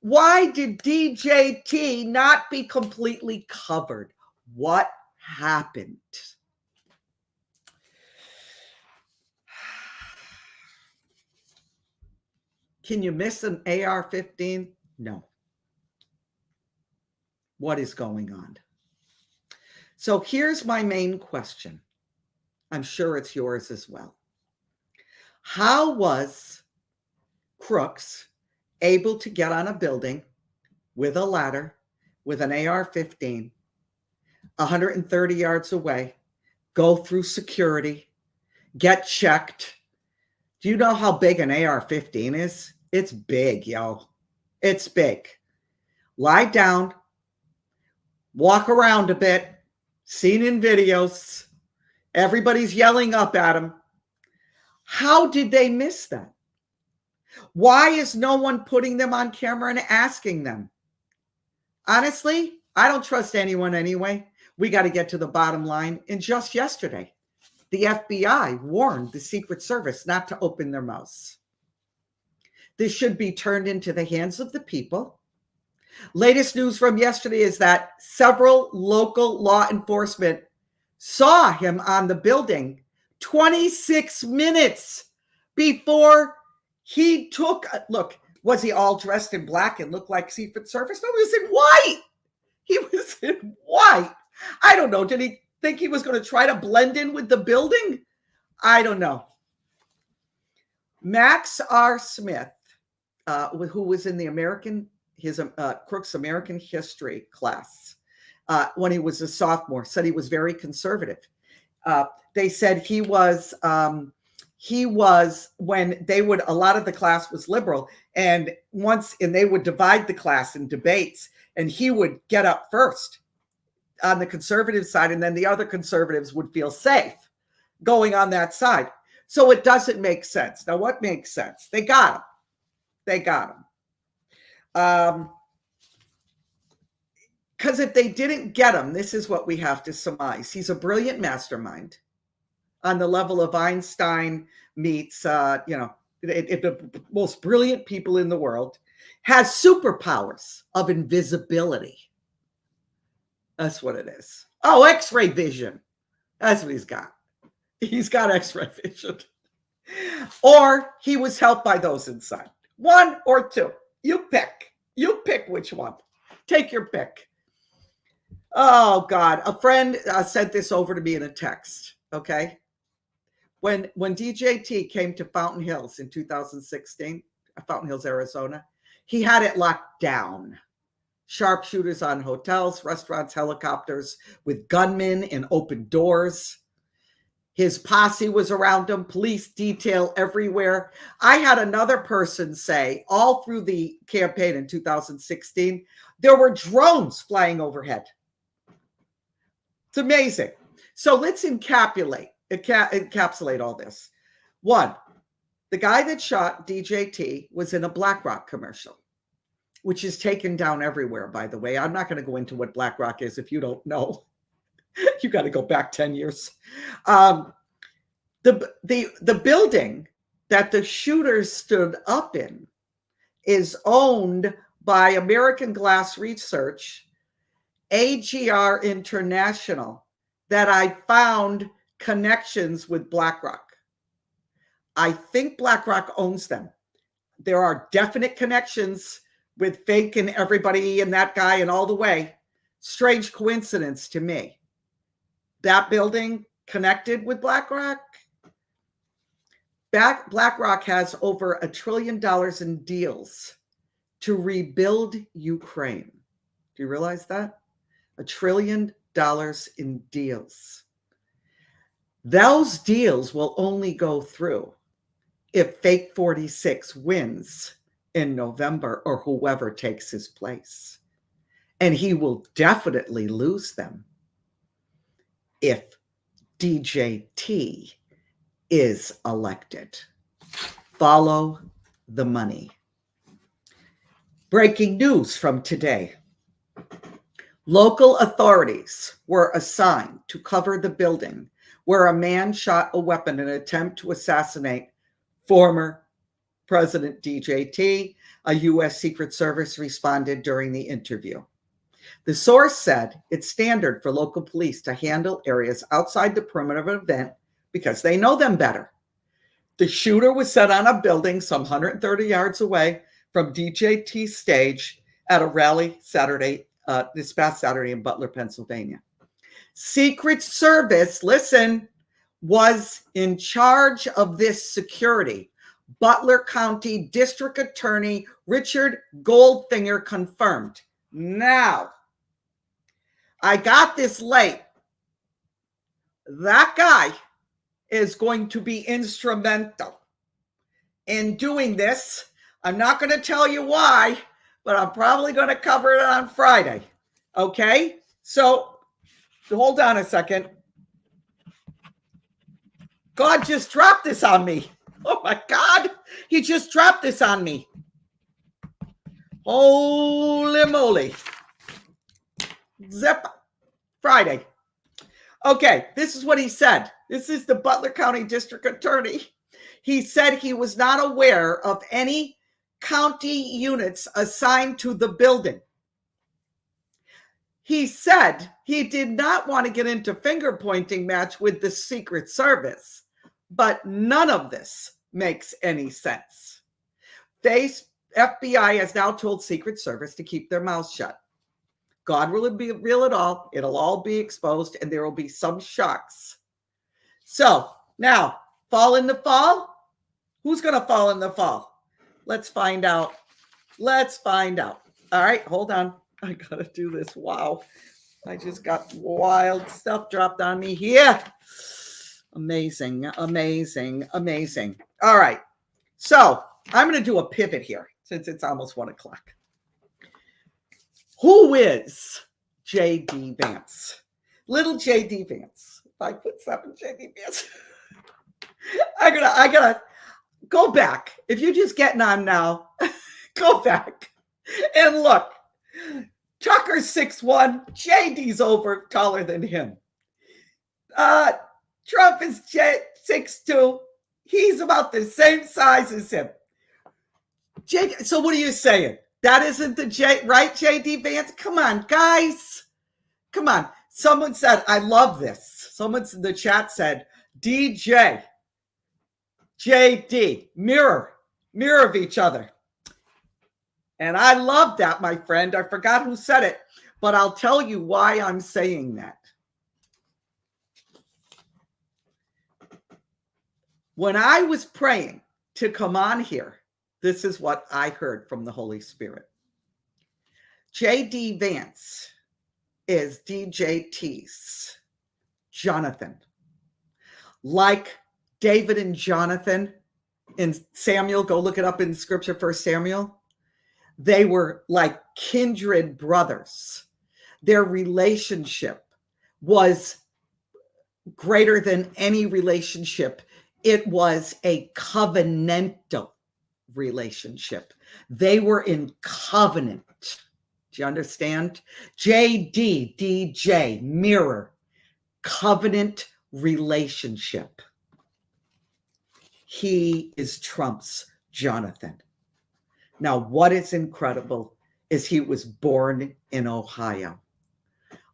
Why did DJT not be completely covered? What happened? Can you miss an AR-15? No. What is going on? So here's my main question. I'm sure it's yours as well. How was Crooks able to get on a building with a ladder, with an AR-15, 130 yards away, go through security, get checked? Do you know how big an AR-15 is? It's big, yo. It's big. Lie down, walk around a bit, seen in videos. Everybody's yelling up at him. How did they miss that? Why is no one putting them on camera and asking them? Honestly, I don't trust anyone anyway. We got to get to the bottom line. And just yesterday, the FBI warned the Secret Service not to open their mouths. This should be turned into the hands of the people. Latest news from yesterday is that several local law enforcement saw him on the building 26 minutes before he took, look, was he all dressed in black and looked like Secret Service? No, he was in white. He was in white. I don't know. Did he think he was going to try to blend in with the building? I don't know. Max R. Smith, who was in the Crook's American History class when he was a sophomore, said he was very conservative. They said he was when they would, a lot of the class was liberal, and they would divide the class in debates, and he would get up first on the conservative side, and then the other conservatives would feel safe going on that side. So it doesn't make sense. Now, what makes sense? They got him. They got him. Because if they didn't get him, this is what we have to surmise. He's a brilliant mastermind on the level of Einstein meets, the most brilliant people in the world, has superpowers of invisibility. That's what it is. Oh, X-ray vision. That's what he's got. He's got X-ray vision. Or he was helped by those inside. One or two. You pick. You pick which one. Take your pick. Oh, God. A friend sent this over to me in a text. Okay. When DJT came to Fountain Hills in 2016, Fountain Hills, Arizona, he had it locked down. Sharpshooters on hotels, restaurants, helicopters with gunmen and open doors. His posse was around him, police detail everywhere. I had another person say all through the campaign in 2016, there were drones flying overhead. It's amazing. So let's encapsulate all this. One, the guy that shot DJT was in a BlackRock commercial, which is taken down everywhere, by the way. I'm not going to go into what BlackRock is if you don't know. You got to go back 10 years. The building that the shooter stood up in is owned by American Glass Research, AGR International, that I found connections with BlackRock. I think BlackRock owns them. there are definite connections with Fink and everybody and that guy and all the way. Strange coincidence to me. That building connected with BlackRock. BlackRock has over $1 trillion in deals to rebuild Ukraine. Do you realize that? $1 trillion in deals. Those deals will only go through if Fake 46 wins in November or whoever takes his place. And he will definitely lose them if DJT is elected. Follow the money. Breaking news from today. Local authorities were assigned to cover the building where a man shot a weapon in an attempt to assassinate former President DJT. A U.S. Secret Service responded during the interview. The source said it's standard for local police to handle areas outside the perimeter of an event because they know them better. The shooter was set on a building some 130 yards away from DJT's stage at a rally this past Saturday in Butler, Pennsylvania. Secret Service, listen, was in charge of this security. Butler County District Attorney Richard Goldfinger confirmed. Now, I got this late. That guy is going to be instrumental in doing this. I'm not going to tell you why, but I'm probably going to cover it on Friday. Okay? So, hold on a second. God just dropped this on me. Oh my God. He just dropped this on me. Holy moly. Zip. Friday. Okay, this is what he said. This is the Butler County District Attorney. He said he was not aware of any county units assigned to the building. He said he did not want to get into finger pointing match with the Secret Service, but none of this makes any sense. FBI has now told Secret Service to keep their mouths shut. God will reveal it all. It'll all be exposed, and there will be some shocks. So now, fall in the fall? Who's going to fall in the fall? Let's find out. Let's find out. All right, hold on. I got to do this. Wow. I just got wild stuff dropped on me here. Amazing, amazing, amazing. All right. So I'm going to do a pivot here since it's almost 1 o'clock. Who is JD Vance? Little JD Vance. 5'7" JD Vance. I gotta go back. If you're just getting on now, go back and look. Tucker's 6'1", JD's over taller than him. Trump is 6'2". He's about the same size as him. So what are you saying? That isn't the right JD Vance? Come on, guys. Come on. Someone said, I love this. Someone in the chat said, DJ, JD, mirror of each other. And I love that, my friend. I forgot who said it, but I'll tell you why I'm saying that. When I was praying to come on here, this is what I heard from the Holy Spirit. JD Vance is DJT's Jonathan. Like David and Jonathan in Samuel, go look it up in scripture, 1 Samuel. They were like kindred brothers. Their relationship was greater than any relationship. It was a covenantal relationship. They were in covenant. Do you understand? JD, DJ, mirror, covenant relationship. He is Trump's Jonathan. Now, what is incredible is he was born in Ohio.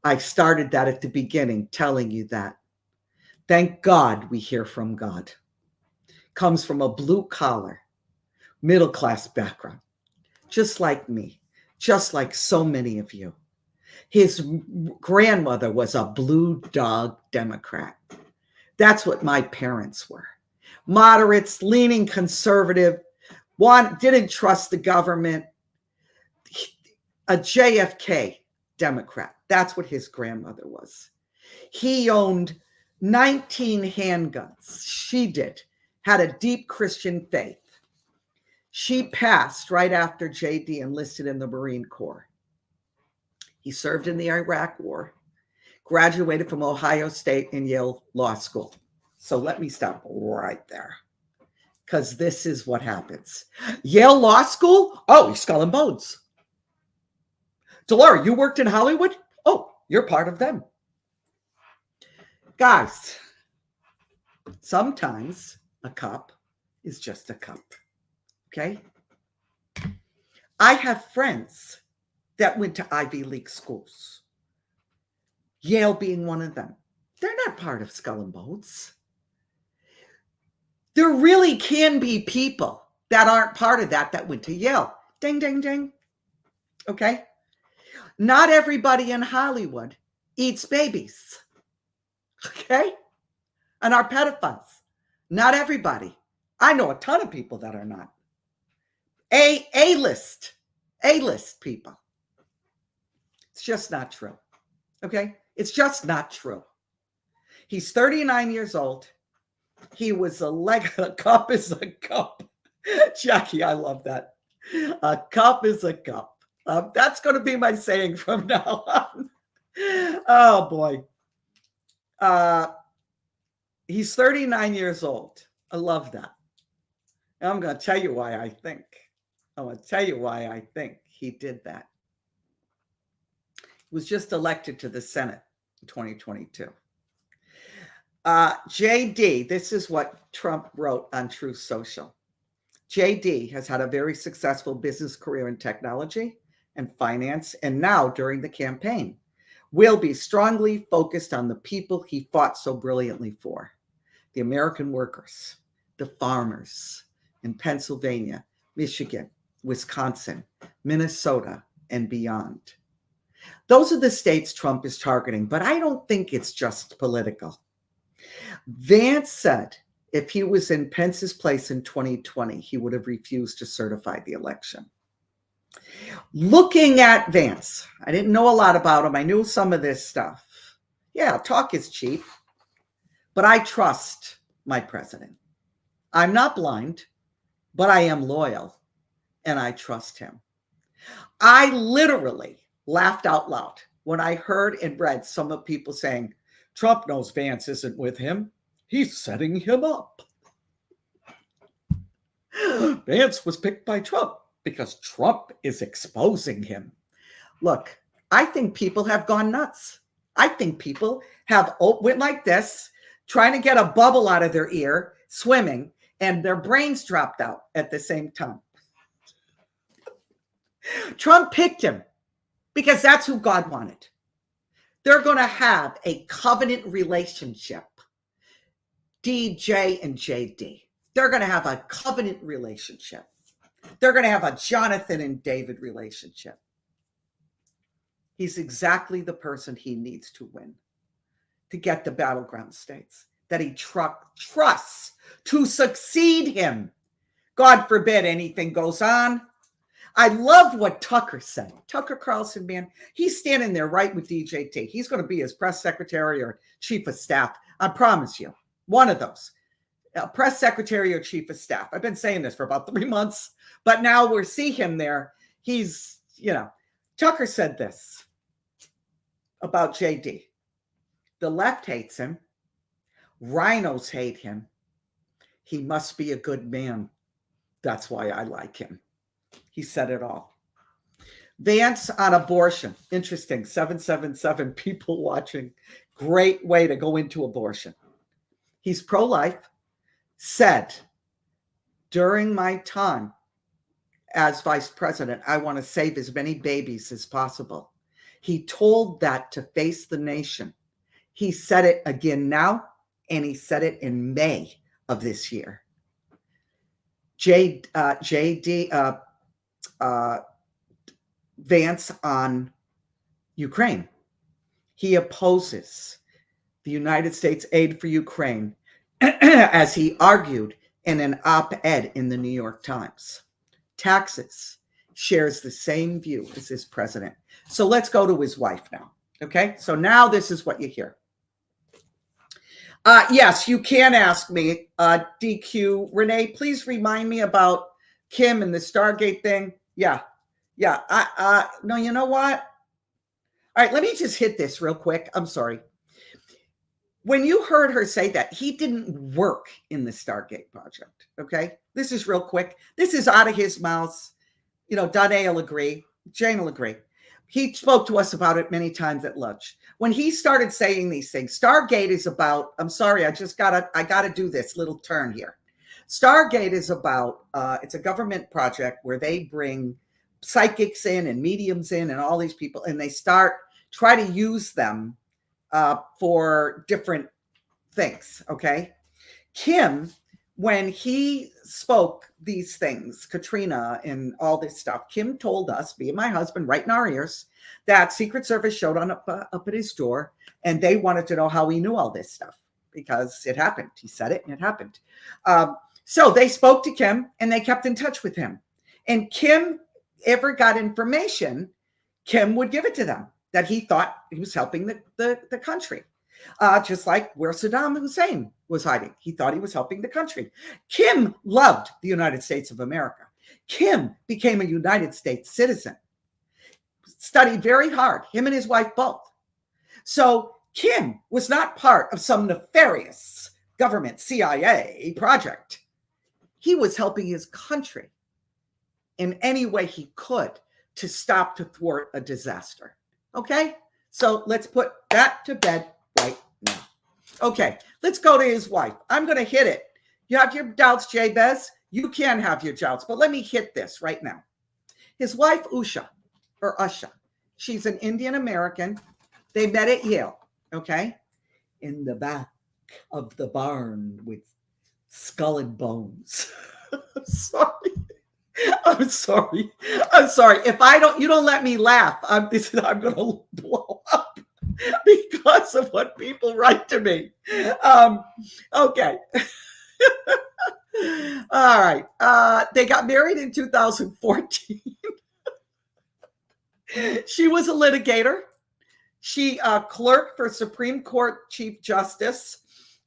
I started that at the beginning, telling you that. Thank God we hear from God. Comes from a blue collar, middle-class background, just like me, just like so many of you. His grandmother was a blue dog Democrat. That's what my parents were. Moderates, leaning conservative, didn't trust the government. A JFK Democrat. That's what his grandmother was. He owned 19 handguns. She did. Had a deep Christian faith. She passed right after JD enlisted in the Marine Corps. He served in the Iraq War, graduated from Ohio State and Yale Law School. So let me stop right there, because this is what happens. Yale Law School? Oh, he's skull and bones. Delora, you worked in Hollywood? Oh, you're part of them. Guys, sometimes a cup is just a cup, okay? I have friends that went to Ivy League schools, Yale being one of them. They're not part of Skull and Bones. There really can be people that aren't part of that went to Yale. Ding, ding, ding. Okay? Not everybody in Hollywood eats babies. Okay? And are pedophiles. Not everybody. I know a ton of people that are not. A-list people. It's just not true. Okay? It's just not true. He's 39 years old. He was a cup is a cup. Jackie, I love that. A cup is a cup. That's going to be my saying from now on. Oh, boy. He's 39 years old. I love that. And I'm going to tell you why I think. I'm going to tell you why I think he did that. He was just elected to the Senate in 2022. JD, this is what Trump wrote on Truth Social. JD has had a very successful business career in technology and finance, and now during the campaign will be strongly focused on the people he fought so brilliantly for, the American workers, the farmers in Pennsylvania, Michigan, Wisconsin, Minnesota, and beyond. Those are the states Trump is targeting, but I don't think it's just political. Vance said if he was in Pence's place in 2020, he would have refused to certify the election. Looking at Vance, I didn't know a lot about him. I knew some of this stuff. Yeah, talk is cheap, but I trust my president. I'm not blind, but I am loyal, and I trust him. I literally laughed out loud when I heard and read some of people saying, Trump knows Vance isn't with him. He's setting him up. Vance was picked by Trump because Trump is exposing him. Look, I think people have gone nuts. I think people have went like this, trying to get a bubble out of their ear, swimming, and their brains dropped out at the same time. Trump picked him because that's who God wanted. They're going to have a covenant relationship, DJ and JD. They're going to have a covenant relationship. They're going to have a Jonathan and David relationship. He's exactly the person he needs to win, to get the battleground states that he trusts to succeed him. God forbid anything goes on. I love what Tucker said. Tucker Carlson, man, he's standing there right with DJT. He's going to be his press secretary or chief of staff. I promise you, one of those. Press secretary or chief of staff. I've been saying this for about 3 months, but now we'll see him there. He's, Tucker said this about JD. The left hates him. Rhinos hate him. He must be a good man. That's why I like him. He said it all. Vance on abortion. Interesting. 777 people watching. Great way to go into abortion. He's pro-life. Said, during my time as vice president, I want to save as many babies as possible. He told that to Face the Nation. He said it again now, and he said it in May of this year. JD Vance on Ukraine. He opposes the United States aid for Ukraine, as he argued in an op-ed in the New York Times. Taxes shares the same view as his president. So let's go to his wife now. Okay, so now this is what you hear. Yes, you can ask me, DQ. Renee, please remind me about Kim and the Stargate thing. Yeah. No, you know what? All right, let me just hit this real quick. I'm sorry. When you heard her say that, he didn't work in the Stargate project, okay? This is real quick. This is out of his mouth. You know, Danae will agree. Jane will agree. He spoke to us about it many times at lunch. When he started saying these things, Stargate is about, I'm sorry, I gotta do this little turn here. Stargate is about, it's a government project where they bring psychics in and mediums in and all these people, and they try to use them for different things, okay? Kim, when he spoke these things, Katrina and all this stuff, Kim told us, me and my husband, right in our ears, that Secret Service showed up at his door, and they wanted to know how he knew all this stuff, because it happened. He said it, and it happened. So they spoke to Kim, and they kept in touch with him. And Kim ever got information, Kim would give it to them, that he thought he was helping the country. Just like where Saddam Hussein was hiding. He thought he was helping the country. Kim loved the United States of America. Kim became a United States citizen. Studied very hard, him and his wife both. So Kim was not part of some nefarious government CIA project. He was helping his country in any way he could to thwart a disaster. Okay? So let's put that to bed right now. Okay, let's go to his wife. I'm going to hit it. You have your doubts, Jabez. You can have your doubts, but let me hit this right now. His wife, Usha, she's an Indian American. They met at Yale, okay? In the back of the barn with skull and bones. I'm sorry. If you don't let me laugh, I'm going to blow up because of what people write to me. Okay. All right. They got married in 2014. She was a litigator. She clerked for Supreme Court Chief Justice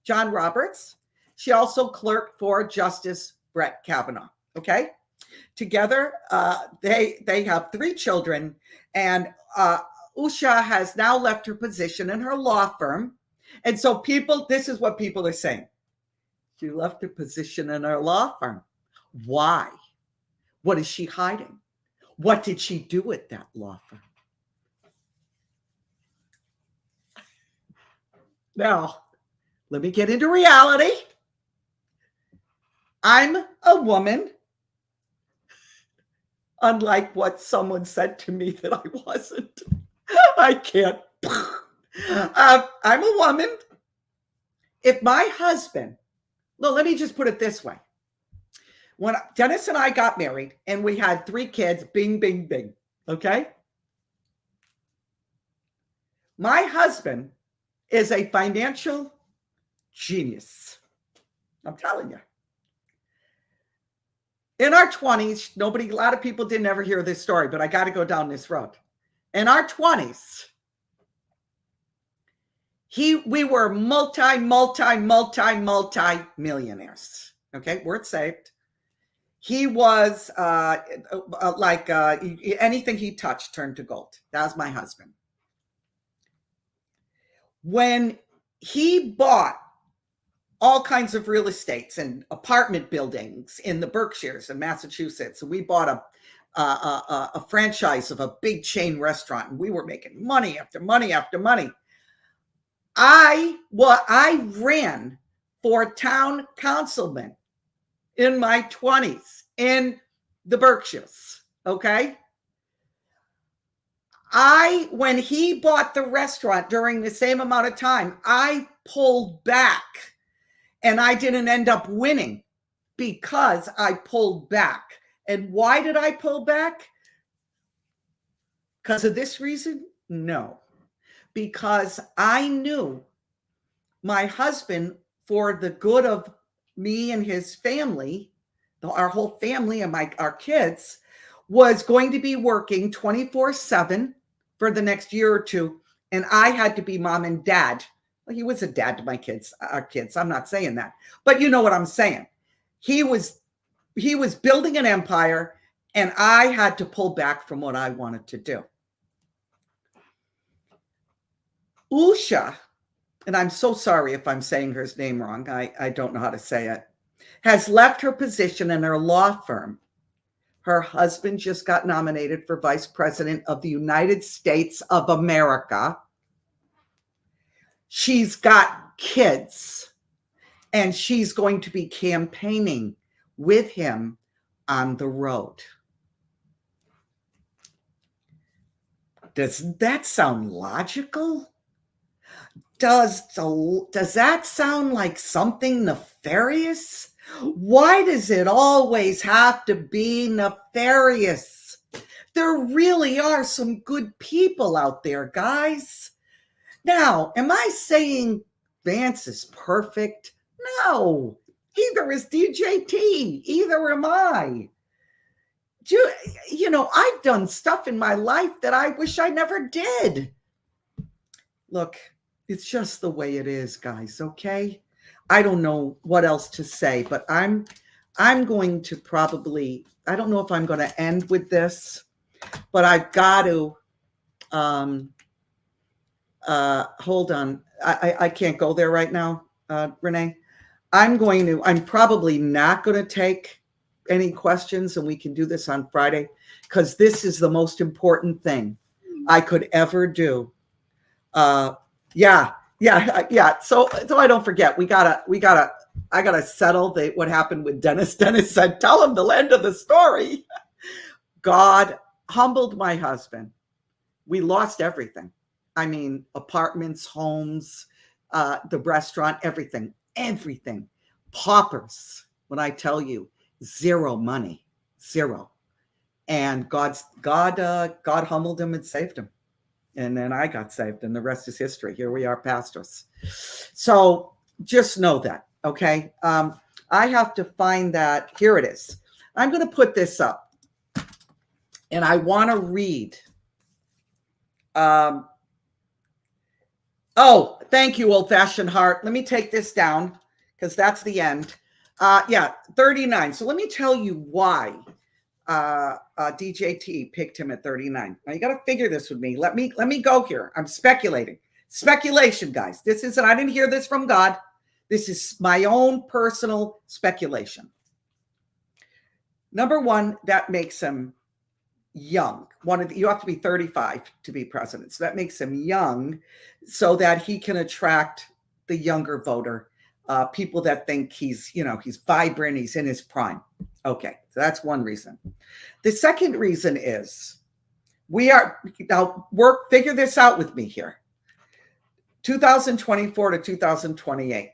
John Roberts. She also clerked for Justice Brett Kavanaugh. Okay. Together, they have 3 children, and Usha has now left her position in her law firm. And so this is what people are saying. She left her position in her law firm. Why? What is she hiding? What did she do at that law firm? Now, let me get into reality. I'm a woman. Unlike what someone said to me that I wasn't. I can't. I'm a woman. If my husband, let me just put it this way. When Dennis and I got married and we had 3 kids, bing, bing, bing. Okay? My husband is a financial genius. I'm telling you. In our 20s, a lot of people didn't ever hear this story, but I got to go down this road. In our 20s, we were multi-millionaires. Okay, word saved. He was anything he touched turned to gold. That was my husband. When he bought all kinds of real estates and apartment buildings in the Berkshires in Massachusetts, and we bought a franchise of a big chain restaurant, and we were making money after money after money. I ran for town councilman in my 20s in the Berkshires. Okay. When he bought the restaurant during the same amount of time, I pulled back and I didn't end up winning because I pulled back. And why did I pull back? Because of this reason? No. Because I knew my husband, for the good of me and his family, our whole family and our kids, was going to be working 24/7 for the next year or two. And I had to be mom and dad. Well, he was a dad to my kids, our kids. I'm not saying that, but you know what I'm saying. He was building an empire, and I had to pull back from what I wanted to do. Usha, and I'm so sorry if I'm saying her name wrong, I don't know how to say it, has left her position in her law firm. Her husband just got nominated for Vice President of the United States of America. She's got kids, and she's going to be campaigning with him on the road. Does that sound logical? Does that sound like something nefarious? Why does it always have to be nefarious? There really are some good people out there, guys. Now, am I saying Vance is perfect? No. Either is DJT. Either am I. You know, I've done stuff in my life that I wish I never did. Look, it's just the way it is, guys, okay? I don't know what else to say, but I'm going to probably, I don't know if I'm going to end with this, but I've got to, hold on. I can't go there right now, Renee. I'm probably not going to take any questions, and we can do this on Friday, because this is the most important thing I could ever do. Yeah. So I don't forget, I gotta settle what happened with Dennis. Dennis said, tell him the end of the story. God humbled my husband. We lost everything. I mean, apartments, homes, the restaurant, everything. Paupers. When I tell you, zero money, zero. And God humbled him and saved him. And then I got saved, and the rest is history. Here we are, pastors. So just know that, okay? I have to find that. Here it is. I'm going to put this up, and I want to read. Oh, thank you, old-fashioned heart. Let me take this down, because that's the end. 39. So let me tell you why DJT picked him at 39. Now you got to figure this with me. Let me go here. I'm speculating. Speculation, guys. I didn't hear this from God. This is my own personal speculation. Number one, that makes him young. You have to be 35 to be president. So that makes him young, so that he can attract the younger voter, people that think he's vibrant, he's in his prime. Okay, so that's one reason. The second reason is figure this out with me here. 2024 to 2028.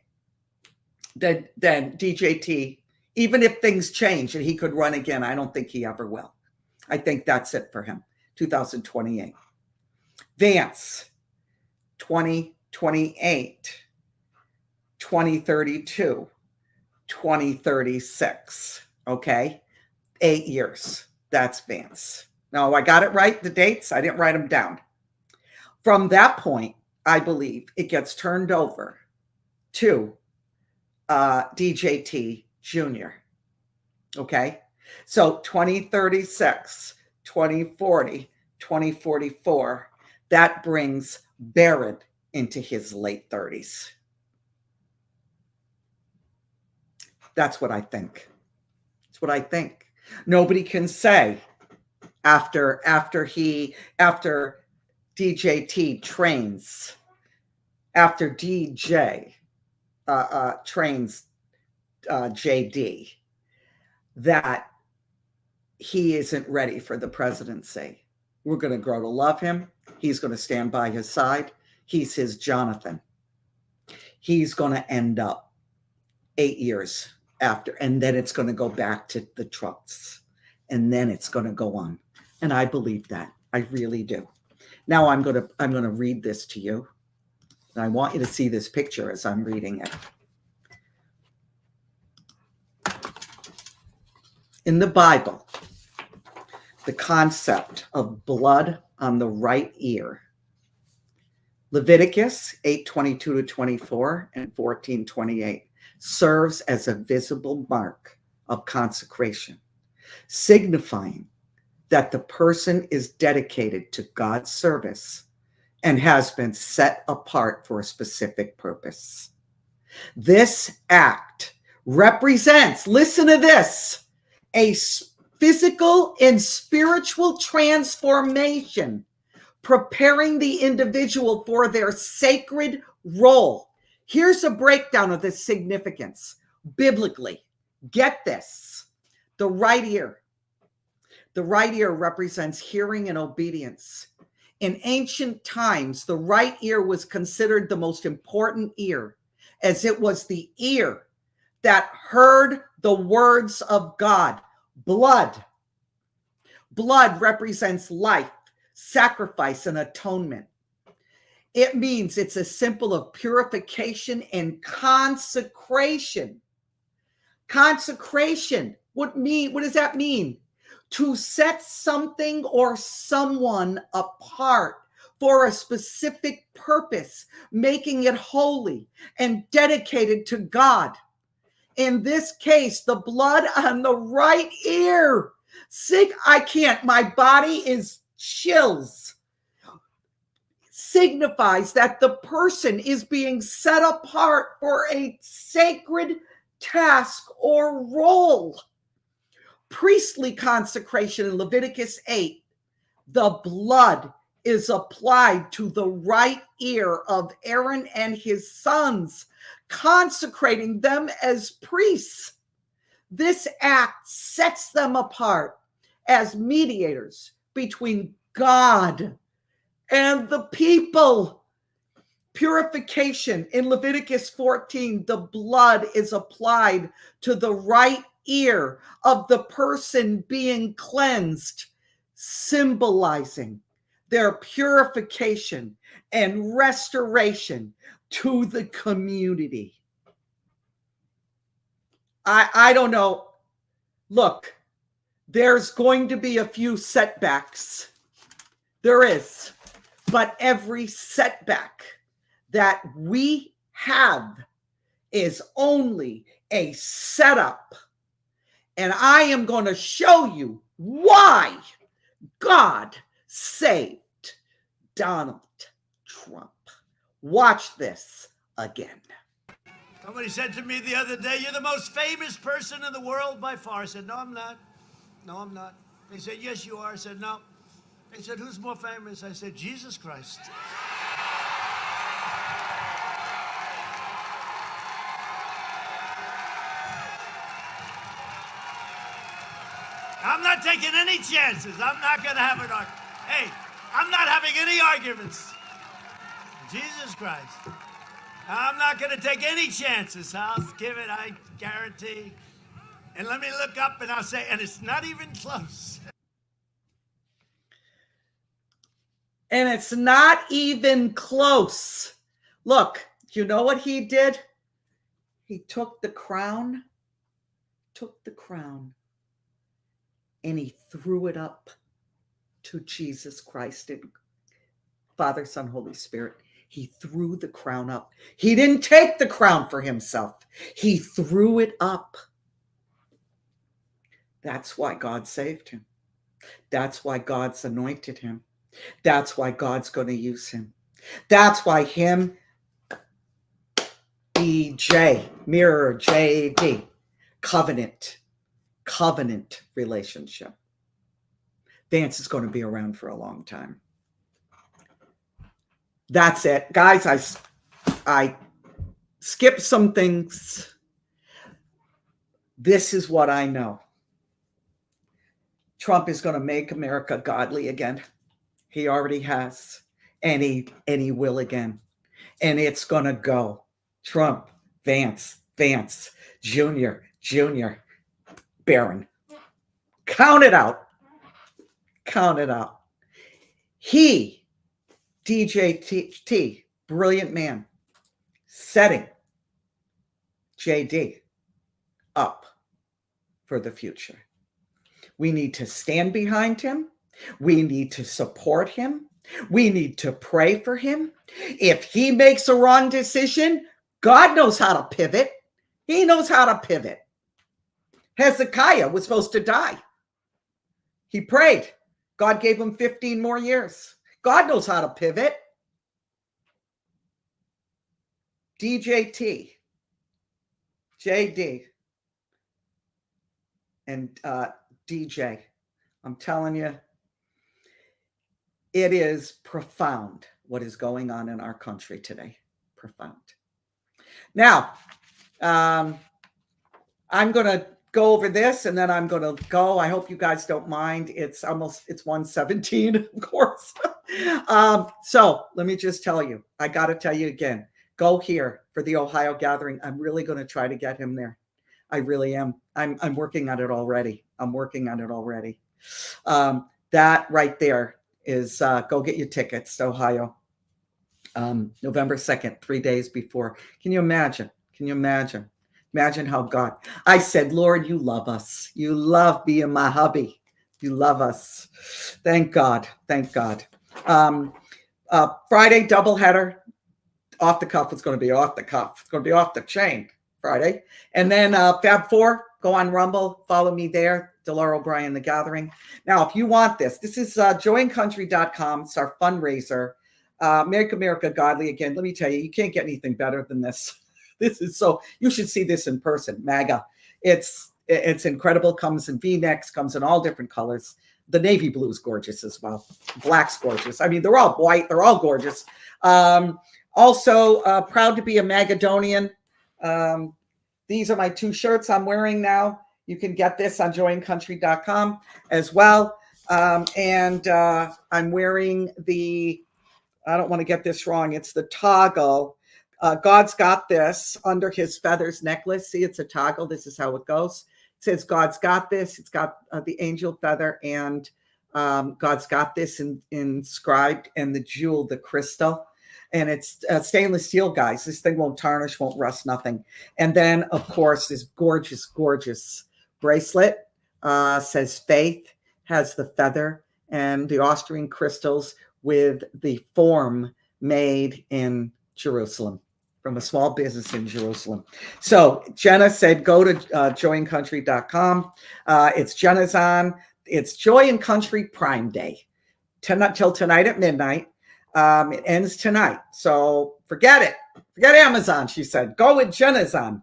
Then DJT, even if things change and he could run again, I don't think he ever will. I think that's it for him. 2028. Vance, 2028, 2032, 2036. Okay, 8 years. That's Vance. Now, I got it right, the dates. I didn't write them down. From that point, I believe it gets turned over to DJT Jr. Okay, so 2036, 2040, 2044, that brings Barron into his late 30s. That's what I think. That's what I think. Nobody can say after DJT trains, after DJ trains JD, that he isn't ready for the presidency. We're going to grow to love him. He's going to stand by his side. He's his Jonathan. He's going to end up 8 years after, and then it's going to go back to the Trumps, and then it's going to go on. And I believe that. I really do. Now I'm going to read this to you. And I want you to see this picture as I'm reading it. In the Bible, the concept of blood on the right ear, Leviticus 8:22-24 and 14:28, serves as a visible mark of consecration, signifying that the person is dedicated to God's service and has been set apart for a specific purpose. This act represents, listen to this, a physical and spiritual transformation, preparing the individual for their sacred role. Here's a breakdown of the significance biblically. Get this. The right ear. The right ear represents hearing and obedience. In ancient times, the right ear was considered the most important ear, as it was the ear that heard the words of God. Blood. Blood represents life, sacrifice, and atonement. It means it's a symbol of purification and consecration. Consecration. What does that mean? To set something or someone apart for a specific purpose, making it holy and dedicated to God. In this case, the blood on the right ear. I can't, my body is chills. Signifies that the person is being set apart for a sacred task or role. Priestly consecration in Leviticus 8, the blood is applied to the right ear of Aaron and his sons, consecrating them as priests. This act sets them apart as mediators between God and the people. Purification in Leviticus 14, the blood is applied to the right ear of the person being cleansed, symbolizing their purification and restoration to the community. I don't know. Look, there's going to be a few setbacks. There is. But every setback that we have is only a setup. And I am going to show you why God saved Donald Trump. Watch this again. Somebody said to me the other day, "You're the most famous person in the world by far." I said, "No, I'm not. No, I'm not." They said, "Yes, you are." I said, "No." They said, "Who's more famous?" I said, "Jesus Christ." I'm not taking any chances. I'm not going to have an argument. Hey, I'm not having any arguments. Jesus Christ. I'm not going to take any chances. I'll give it, I guarantee. And let me look up and I'll say, and it's not even close. And it's not even close. Look, you know what he did? He took the crown, and he threw it up to Jesus Christ and Father, Son, Holy Spirit. He threw the crown up. He didn't take the crown for himself. He threw it up. That's why God saved him. That's why God's anointed him. That's why God's going to use him. That's why him, EJ, mirror, JD, covenant relationship. Vance is going to be around for a long time. That's it. Guys, I skipped some things. This is what I know. Trump is going to make America godly again. He already has. And he will again. And it's going to go. Trump, Vance, Junior, Junior Barron. Count it out. Count it out. He, DJT, brilliant man, setting JD up for the future. We need to stand behind him. We need to support him. We need to pray for him. If he makes a wrong decision, God knows how to pivot. He knows how to pivot. Hezekiah was supposed to die. He prayed. God gave him 15 more years. God knows how to pivot. DJT, JD, and DJ, I'm telling you, it is profound what is going on in our country today. Profound. Now, I'm going to go over this and then I'm going to go. I hope you guys don't mind. It's 1:17, of course. So let me just tell you, I got to tell you again, go here for the Ohio gathering. I'm really going to try to get him there. I really am. I'm working on it already. That right there is go get your tickets to Ohio. November 2nd, 3 days before. Can you imagine? Imagine how God, I said, Lord, you love us. You love being my hubby. You love us. Thank God. Friday doubleheader. Off the cuff. It's going to be off the cuff. It's going to be off the chain Friday. And then Fab 4, go on Rumble. Follow me there. Delora OBrien, The Gathering. Now, if you want this is joyandcountry.com. It's our fundraiser. Make America Godly Again. Let me tell you, you can't get anything better than this. This is so, you should see this in person. MAGA. It's incredible. Comes in V-necks, comes in all different colors. The navy blue is gorgeous as well. Black's gorgeous. I mean, they're all white. They're all gorgeous. Also, proud to be a Magadonian. These are my 2 shirts I'm wearing now. You can get this on joyandcountry.com as well. And I'm wearing the, I don't want to get this wrong, it's the toggle. God's got this under his feathers necklace. See, it's a toggle. This is how it goes. It says God's got this. It's got the angel feather and God's got this inscribed, and the jewel, the crystal. And it's stainless steel, guys. This thing won't tarnish, won't rust, nothing. And then, of course, this gorgeous, gorgeous bracelet says faith, has the feather and the Austrian crystals with the form made in Jerusalem, from a small business in Jerusalem. So Jenna said, go to joyandcountry.com. It's Jenna's on. It's Joy and Country Prime Day. Till tonight at midnight. It ends tonight. So forget it. Forget Amazon, she said. Go with Jenna's on.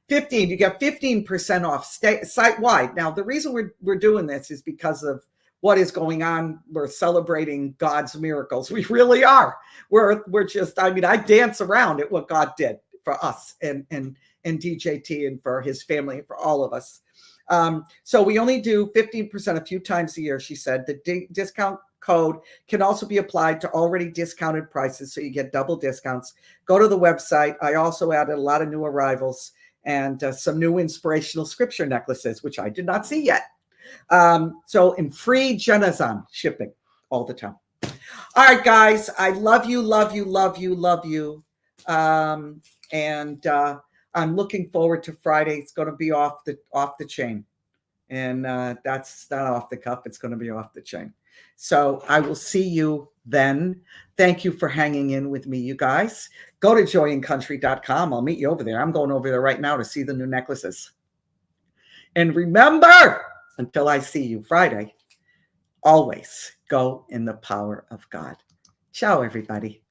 15, you get 15% off site-wide. Now, the reason we're doing this is because of what is going on. We're celebrating God's miracles. We really are. We're just, I mean, I dance around at what God did for us and DJT and for his family and for all of us. So we only do 15% a few times a year, she said. The discount code can also be applied to already discounted prices, so you get double discounts. Go to the website. I also added a lot of new arrivals and some new inspirational scripture necklaces, which I did not see yet. So in free Jenazan shipping all the time. All right, guys, I love you. And I'm looking forward to Friday. It's going to be off the chain. And that's not off the cuff. It's going to be off the chain. So I will see you then. Thank you for hanging in with me, you guys. Go to joyandcountry.com. I'll meet you over there. I'm going over there right now to see the new necklaces. And remember, until I see you Friday, always go in the power of God. Ciao, everybody.